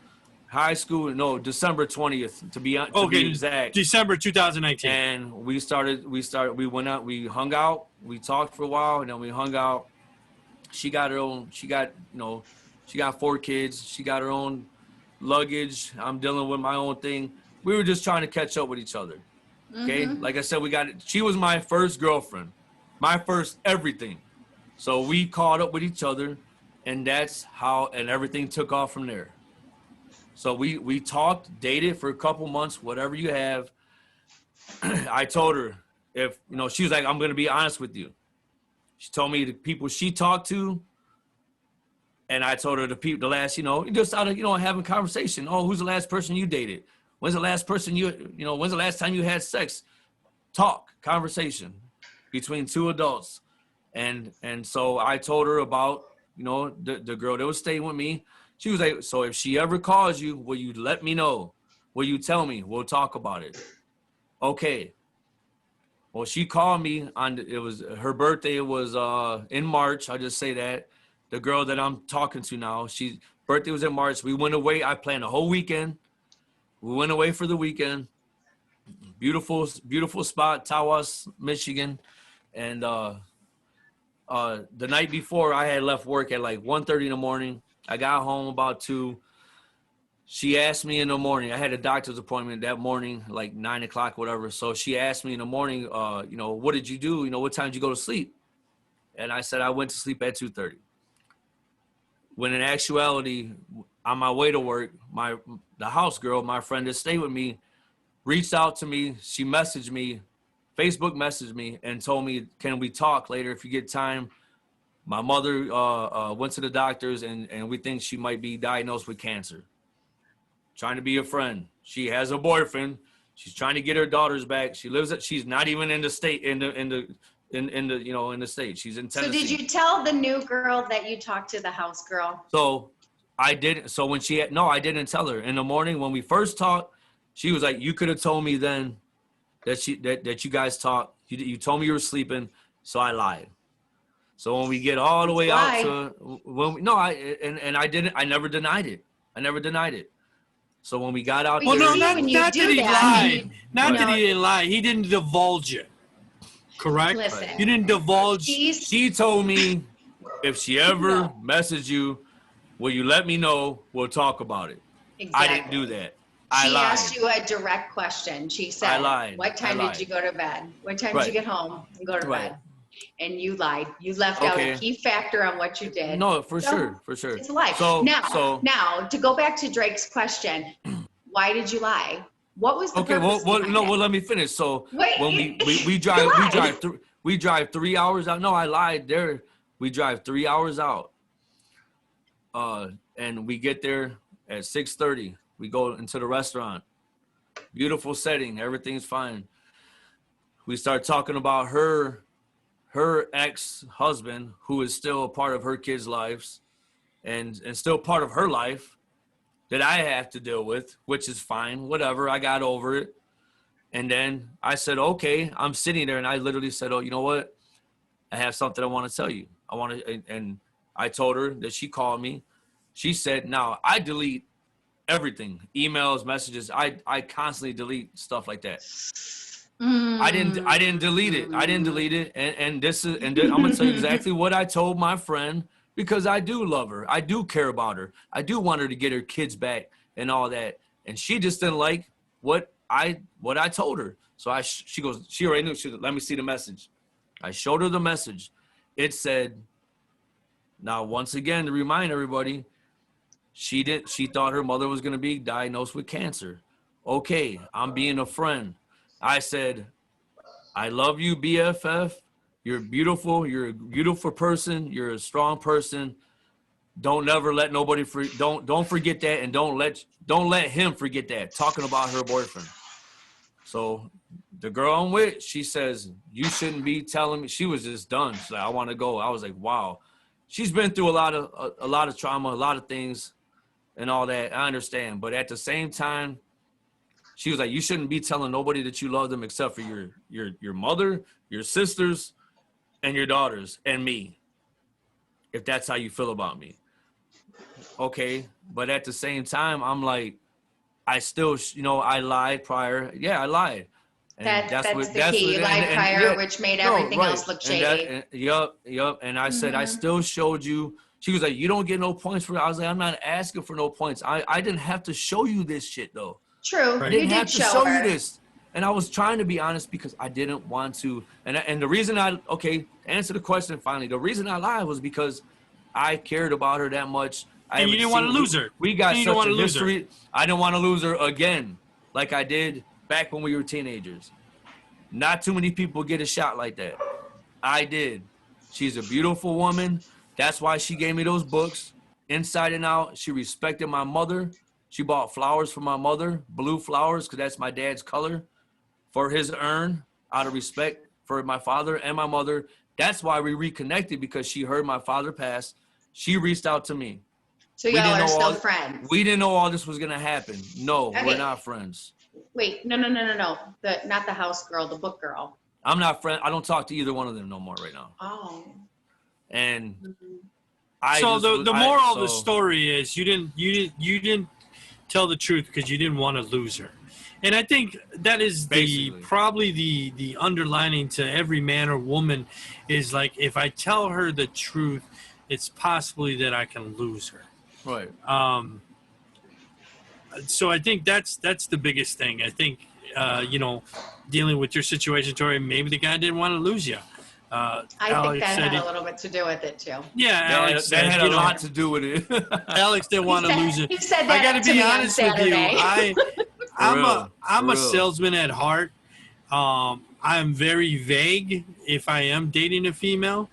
High school. No, December 20th to be exact. December 2019. And we went out, we hung out, we talked for a while, and then we hung out. She got 4 kids. She got her own luggage. I'm dealing with my own thing. We were just trying to catch up with each other. Okay. Mm-hmm. Like I said, she was my first girlfriend, my first everything. So we caught up with each other, and that's how, and everything took off from there. So we talked, dated for a couple months, whatever you have. I told her she was like, I'm going to be honest with you. She told me the people she talked to, and I told her the last, just out of, having conversation. Oh, who's the last person you dated? When's the last person when's the last time you had sex? Talk, conversation between two adults. And so I told her about, the girl that was staying with me. She was like, so if she ever calls you, will you let me know? Will you tell me? We'll talk about it. Okay. Well, she called me her birthday was in March. I'll just say that. The girl that I'm talking to now, birthday was in March. We went away. I planned a whole weekend. We went away for the weekend. Beautiful, beautiful spot, Tawas, Michigan. And the night before, I had left work at like 1:30 in the morning. I got home about 2. She asked me in the morning. I had a doctor's appointment that morning, like 9 o'clock, whatever. So she asked me in the morning, what did you do? What time did you go to sleep? And I said I went to sleep at 2:30. When in actuality, on my way to work, the house girl, my friend that stayed with me, reached out to me. She messaged me, Facebook messaged me, and told me, can we talk later if you get time? My mother went to the doctors, and we think she might be diagnosed with cancer. Trying to be a friend. She has a boyfriend. She's trying to get her daughters back. She's not even in the state, in the state. She's in Tennessee. So did you tell the new girl that you talked to the house girl? So I didn't. So when I didn't tell her. In the morning when we first talked, she was like, you could have told me then that you guys talked. You told me you were sleeping, so I lied. So when we get all the way out to I never denied it. So when we got out, well, no, not that he lied. Not that he didn't lie. He didn't divulge it. Correct? Listen, you didn't divulge. She told me if she ever messaged you, will you let me know? We'll talk about it. Exactly. I didn't do that. She asked you a direct question. She said, I lied. What time did you go to bed? What time did you get home and go to bed? And you lied. You left out a key factor on what you did. No, for sure. It's a lie. Now, to go back to Drake's question, why did you lie? What was the purpose? Well, let me finish. So when we drive 3 hours out. No, I lied there. We drive 3 hours out. And we get there at 6:30. We go into the restaurant. Beautiful setting. Everything's fine. We start talking about her ex-husband, who is still a part of her kids' lives and still part of her life that I have to deal with, which is fine, whatever. I got over it. And then I said, okay, I'm sitting there and I literally said, oh, you know what? I have something I want to tell you. And I told her that she called me. She said, now I delete everything, emails, messages. I constantly delete stuff like that. I didn't delete it. And I'm gonna tell you exactly what I told my friend, because I do love her. I do care about her. I do want her to get her kids back and all that. And she just didn't like what I told her. So she already knew. She said, let me see the message. I showed her the message. It said, now once again to remind everybody, She thought her mother was going to be diagnosed with cancer. Okay, I'm being a friend. I said, I love you, BFF. You're beautiful. You're a beautiful person. You're a strong person. Don't never let nobody don't forget that, and don't let him forget that. Talking about her boyfriend. So the girl I'm with, she says, you shouldn't be telling me. She was just done. She's like, I want to go. I was like, wow. She's been through a lot of trauma, a lot of things and all that. I understand. But at the same time, she was like, you shouldn't be telling nobody that you love them except for your mother, your sisters, and your daughters, and me, if that's how you feel about me. Okay. But at the same time, I'm like, I still, I lied prior. Yeah, I lied. And That's the key. You lied prior, which made everything else look shady. Yup. And I said, I still showed you. She was like, you don't get no points for it. I was like, I'm not asking for no points. I didn't have to show you this shit, though. True. I didn't have to show you this. And I was trying to be honest because I didn't want to. And the reason answer the question finally. The reason I lied was because I cared about her that much. And you didn't want to lose her. We got such a history. I didn't want to lose her again, like I did back when we were teenagers. Not too many people get a shot like that. I did. She's a beautiful woman. That's why she gave me those books, inside and out. She respected my mother. She bought flowers for my mother, blue flowers, because that's my dad's color, for his urn, out of respect for my father and my mother. That's why we reconnected, because she heard my father pass. She reached out to me. So y'all are still friends? We didn't know all this was going to happen. No, We're not friends. Wait, no. Not the house girl, the book girl. I'm not friend. I don't talk to either one of them no more right now. Oh. And the moral of the story is you didn't tell the truth because you didn't want to lose her. And I think that is probably the underlining to every man or woman is like, if I tell her the truth, it's possibly that I can lose her. Right. So I think that's the biggest thing. I think, dealing with your situation, Tori, maybe the guy didn't want to lose you. I think that had a little bit to do with it too. Yeah, Alex that had a lot to do with it. Alex didn't want to lose it. He said that I got to be honest with you. I'm a salesman at heart. I'm very vague if I am dating a female,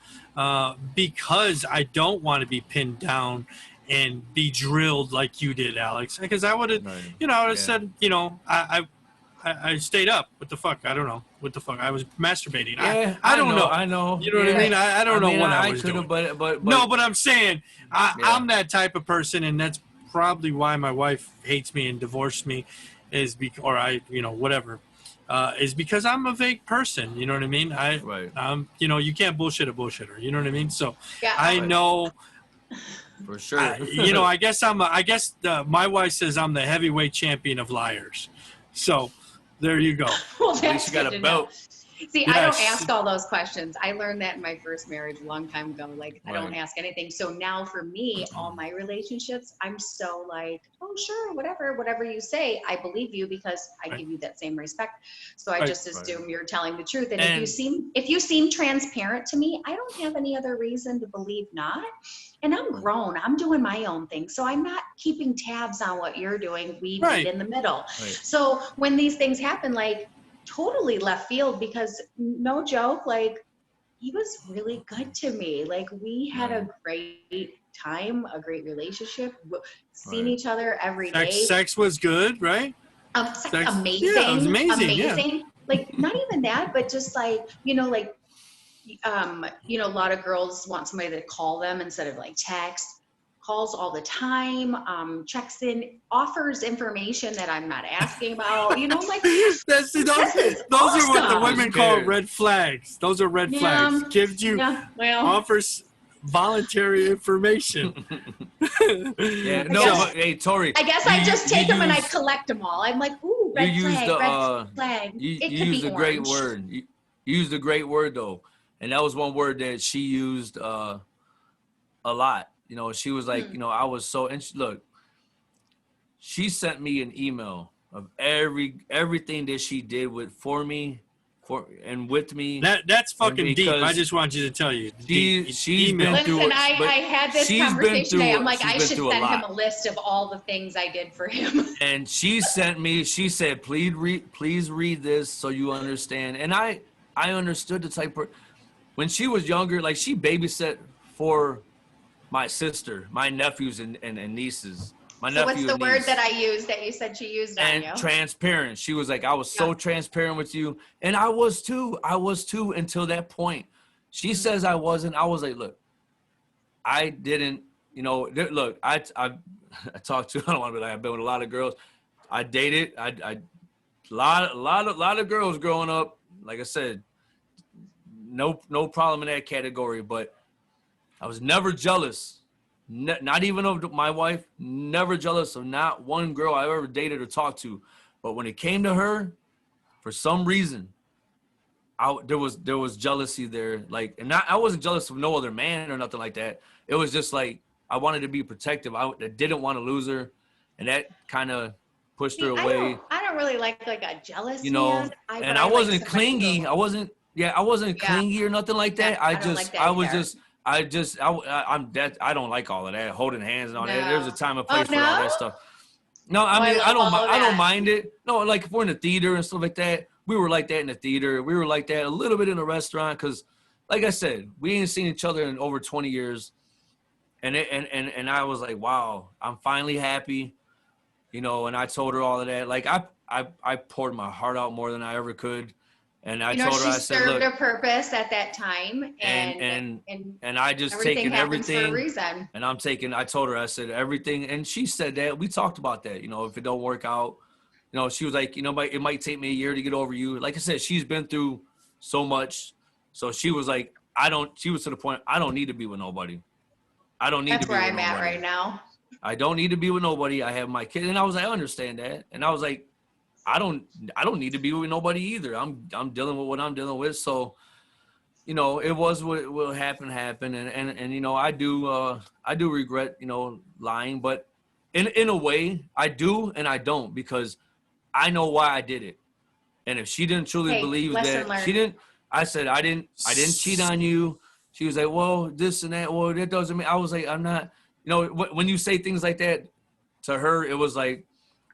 because I don't want to be pinned down and be drilled like you did, Alex. Because I would have, said, I stayed up. What the fuck? I don't know. What the fuck? I was masturbating. Yeah, I don't know. I know. You know what I mean? I don't know what I was doing. But no, but I'm saying I'm that type of person, and that's probably why my wife hates me and divorced me, is whatever. Is because I'm a vague person. You know what I mean? You can't bullshit a bullshitter. You know what I mean? So I know. For sure. I guess my wife says I'm the heavyweight champion of liars. So there you go. Well, at least you got a belt. See, yes. I don't ask all those questions. I learned that in my first marriage a long time ago. Like, I don't ask anything. So now for me, all my relationships, I'm so like, oh, sure, whatever you say, I believe you because I give you that same respect. So I just assume you're telling the truth. And if you seem transparent to me, I don't have any other reason to believe not. And I'm grown. I'm doing my own thing. So I'm not keeping tabs on what you're doing. We meet in the middle. Right. So when these things happen, like, totally left field, because no joke, like, he was really good to me. Like, we had a great time, a great relationship, seeing each other every day. Sex was good, right? Sex, amazing. Yeah, it was amazing. Yeah. Like, not even that, but just like, a lot of girls want somebody to call them instead of like text. Calls all the time, checks in, offers information that I'm not asking about. Like those are what the women call red flags. Those are red flags. Gives you offers voluntary information. Hey, Tori. I guess I just take them and I collect them all. I'm like, ooh, red flag. You used a great word. You used a great word though, and that was one word that she used a lot. She was like, I was so, and look, she sent me an email of everything that she did for me and with me. That's fucking deep. I just want you to tell you. She's been through Listen, it, I but had this she's been conversation through today. it. I'm like, She's I been should through a send him lot. a list of all the things I did for him. And she sent me. She said, "Please read this so you understand." And I understood the type of when she was younger. Like she babysat for my sister, my nephews and nieces. My So what's nephew the and word niece. that I used that you said she used on And you? transparent. She was like, I was so transparent with you. And I was too until that point. She says I wasn't. I was like, look, I didn't, look, I talked to, I don't want to be like, I've been with a lot of girls. I dated, a lot of girls growing up. Like I said, no problem in that category, but I was never jealous. Not even of my wife, never jealous of not one girl I ever dated or talked to. But when it came to her, for some reason, there was jealousy there. Like, and I wasn't jealous of no other man or nothing like that. It was just like I wanted to be protective. I didn't want to lose her, and that kind of pushed her away. I don't really like a jealous You know, man. and I wasn't clingy. I wasn't clingy or nothing like that. I don't like that either. I don't like all of that, holding hands and all that. No. There's a time and Oh, place for all no? that stuff. No, I Oh, I mean, love all of I don't that. mind it. No, like if we're in the theater and stuff like that, we were like that in the theater. We were like that a little bit in the restaurant because, like I said, we ain't seen each other in over 20 years. And I was like, wow, I'm finally happy, and I told her all of that. Like I poured my heart out more than I ever could. And I told her, I said, look, she served a purpose at that time, and I just taken everything, for a reason. and I told her, I said everything, and she said that. We talked about that, if it don't work out, she was like, it might take me a year to get over you. Like I said, she's been through so much, so she was like, she was to the point, I don't need to be with nobody. I don't need That's to be where with I'm nobody. at right now. I don't need to be with nobody. I have my kid, and I was like, I understand that, and I was like, I don't need to be with nobody either. I'm dealing with what I'm dealing with. So, it was what will happen, and I do regret, lying, but in a way I do and I don't, because I know why I did it. And if she didn't truly believe that I said I didn't cheat on you. She was like, well, this and that. Well, that doesn't mean. I was like, I'm not. When you say things like that to her, it was like,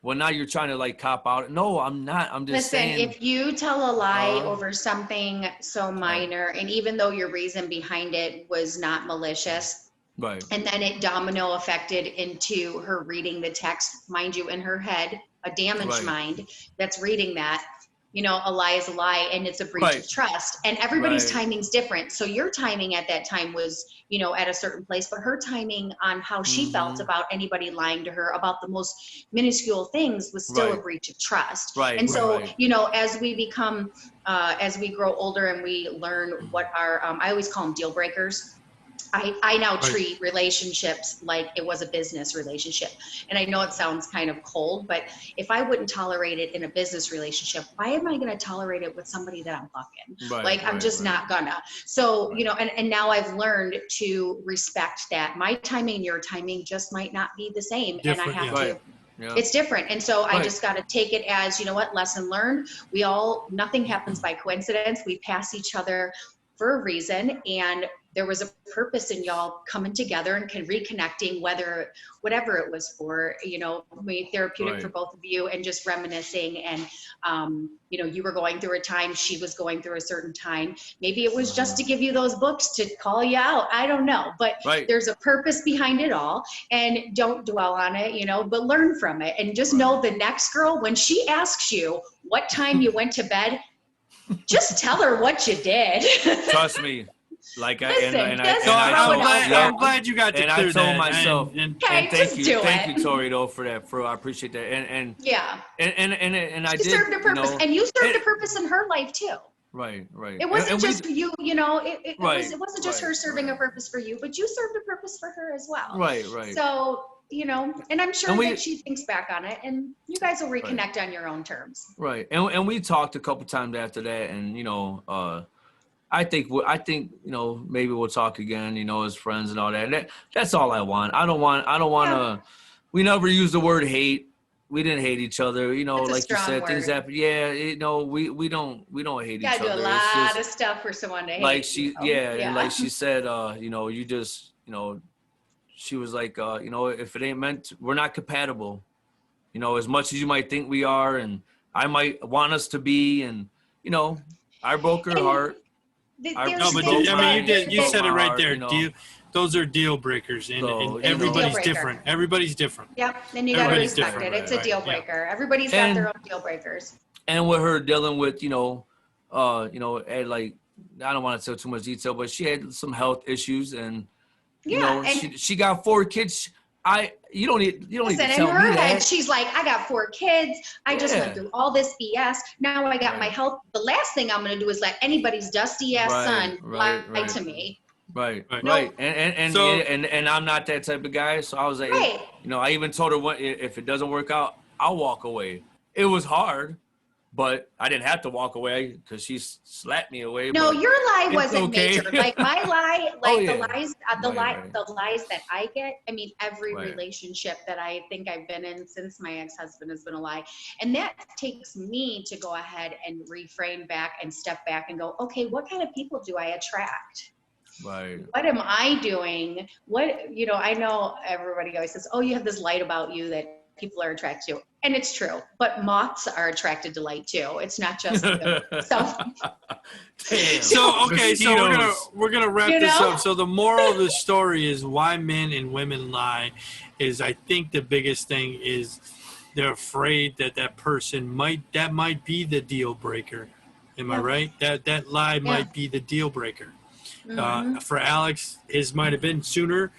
well, now you're trying to like cop out. No, I'm not. I'm just saying. Listen, if you tell a lie over something so minor, and even though your reason behind it was not malicious, right, and then it domino affected into her reading the text, mind you, in her head, a damaged mind that's reading that, a lie is a lie, and it's a breach of trust. And everybody's timing's different. So your timing at that time was, at a certain place, but her timing on how she felt about anybody lying to her about the most minuscule things was still a breach of trust. And so, as we become, as we grow older and we learn what our, I always call them deal breakers. I now treat relationships like it was a business relationship. And I know it sounds kind of cold, but if I wouldn't tolerate it in a business relationship, why am I going to tolerate it with somebody that I'm fucking? I'm just not gonna. So, and now I've learned to respect that my timing and your timing just might not be the same. Different, and I have to. Yeah. It's different. And so I just got to take it as, lesson learned. Nothing happens by coincidence. We pass each other for a reason, and there was a purpose in y'all coming together and reconnecting, whatever it was for, therapeutic for both of you, and just reminiscing. And, you were going through a time, she was going through a certain time. Maybe it was just to give you those books to call you out. I don't know, but there's a purpose behind it all, and don't dwell on it, but learn from it. And just know the next girl, when she asks you what time you went to bed, just tell her what you did. Trust me. Like I'm glad you got to clear that. And I told myself, and thank you, Tori, though, for that. I appreciate that. And I did. She served a purpose, and you served a purpose in her life too. Right. It wasn't just for you, it wasn't just her serving a purpose for you, but you served a purpose for her as well. Right. So, and I'm sure that she thinks back on it, and you guys will reconnect on your own terms. Right. And we talked a couple times after that, and I think maybe we'll talk again, as friends and all that. That's all I want. I don't want to. We never use the word hate. we didn't hate each other. You know, That's a like you strong said, things word. happen. Yeah, we don't hate You each gotta do a other. It's lot just of stuff for someone to hate. like she, you know? yeah, and like she said, you know, you just, you know, she was like, you know, if it ain't meant, we're not compatible. You know, as much as you might think we are, and I might want us to be, and you know, I broke her And heart. No, She but broke I mean, mine. She you broke said my it right heart. there. You know, Those are deal breakers, and so It is a deal everybody's breaker. different. Everybody's different. Yep, then you gotta Everybody's respect different. it. It's a Right, deal yeah. breaker. Everybody's got and their own deal breakers. and with her dealing with, you know, and like, I don't want to tell too much detail, but she had some health issues, and you Yeah, know, and she got 4 kids. You don't need listen, to in tell me her head, that. she's like, I got 4 kids. I just went Yeah. through all this BS. Now I got my Right. health. The last thing I'm gonna do is let anybody's dusty ass son lie to me. Right. Nope. And I'm not that type of guy. So I was like, Right. you know, I even told her, if it doesn't work out, I'll walk away. It was hard, but I didn't have to walk away because she slapped me away. No, but your lie it's wasn't okay. major. Like my lie, Oh, like yeah. the lies that I get. I mean, every Right. relationship that I think I've been in since my ex-husband has been a lie. And that takes me to go ahead and reframe back and step back and go, okay, what kind of people do I attract? Right. What am I doing? I know everybody always says, oh, you have this light about you that people are attracted to. And it's true, but moths are attracted to light too. It's not just self. Damn. So okay, so Mosquitoes. we're gonna wrap You this know? up. So the moral of the story is why men and women lie is, I think the biggest thing is they're afraid that person might be the deal breaker. Am I Yeah. right? That lie Yeah. might be the deal breaker. Mhm. For Alex, his might have been sooner.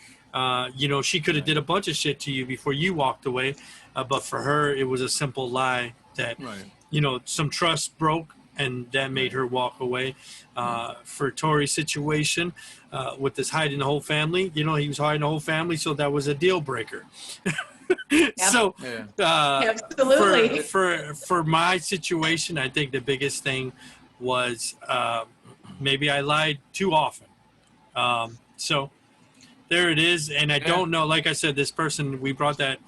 You know, she could have did a bunch of shit to you before you walked away, but for her, it was a simple lie that, Right. you know, some trust broke, and that made her walk away. For Tori's situation, with this hiding the whole family, you know, he was hiding the whole family, so that was a deal breaker. So, Yeah. Absolutely. for my situation, I think the biggest thing was maybe I lied too often. So there it is, and I don't know. Like I said, this person, we brought that.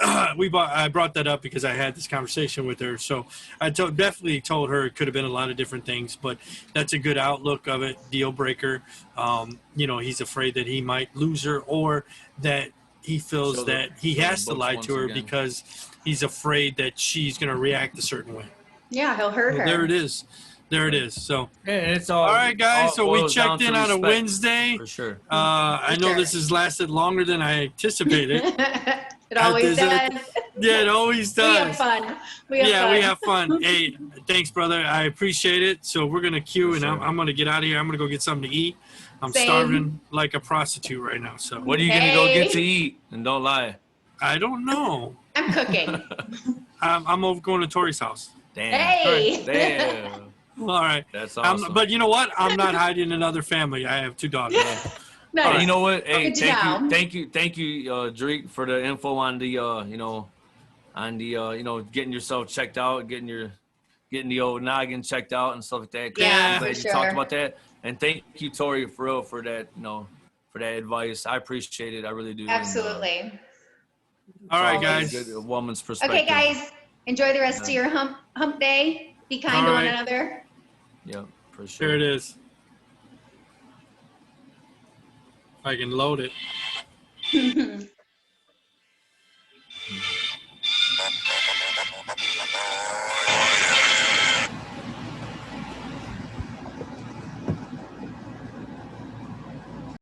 I brought that up because I had this conversation with her. So I definitely told her it could have been a lot of different things, but that's a good outlook of it. Deal breaker. You know, he's afraid that he might lose her, or that he feels that he has to lie to her because he's afraid that she's going to react a certain way. Yeah, he'll hurt her. There it is. There it is. So, Yeah, it's all right, guys. So we boils down checked in to on a respect, Wednesday. for sure. I know this has lasted longer than I anticipated. It always does. Yeah, it always does. We have fun. We have fun. Hey, thanks, brother. I appreciate it. So we're gonna queue, and I'm gonna get out of here. I'm gonna go get something to eat. I'm Same. starving like a prostitute right now. So What are you gonna go get to eat? And don't lie. I don't know. I'm cooking. I'm over going to Tori's house. Damn. Hey. Damn. All right. That's awesome. But you know what? I'm not hiding another family. I have 2 daughters. Nice. Hey, you know what? Hey, Good to know. thank you, Drake, for the info on the, getting yourself checked out, getting the old noggin checked out and stuff like that. Yeah, I'm glad for you talked sure. about that. And thank you, Tori, for real, for that, for that advice. I appreciate it. I really do. Absolutely. All right, Always guys. good, a woman's perspective. Okay, guys. Enjoy the rest of your hump day. Be kind to one another. Yeah, for sure. There it is. If I can load it.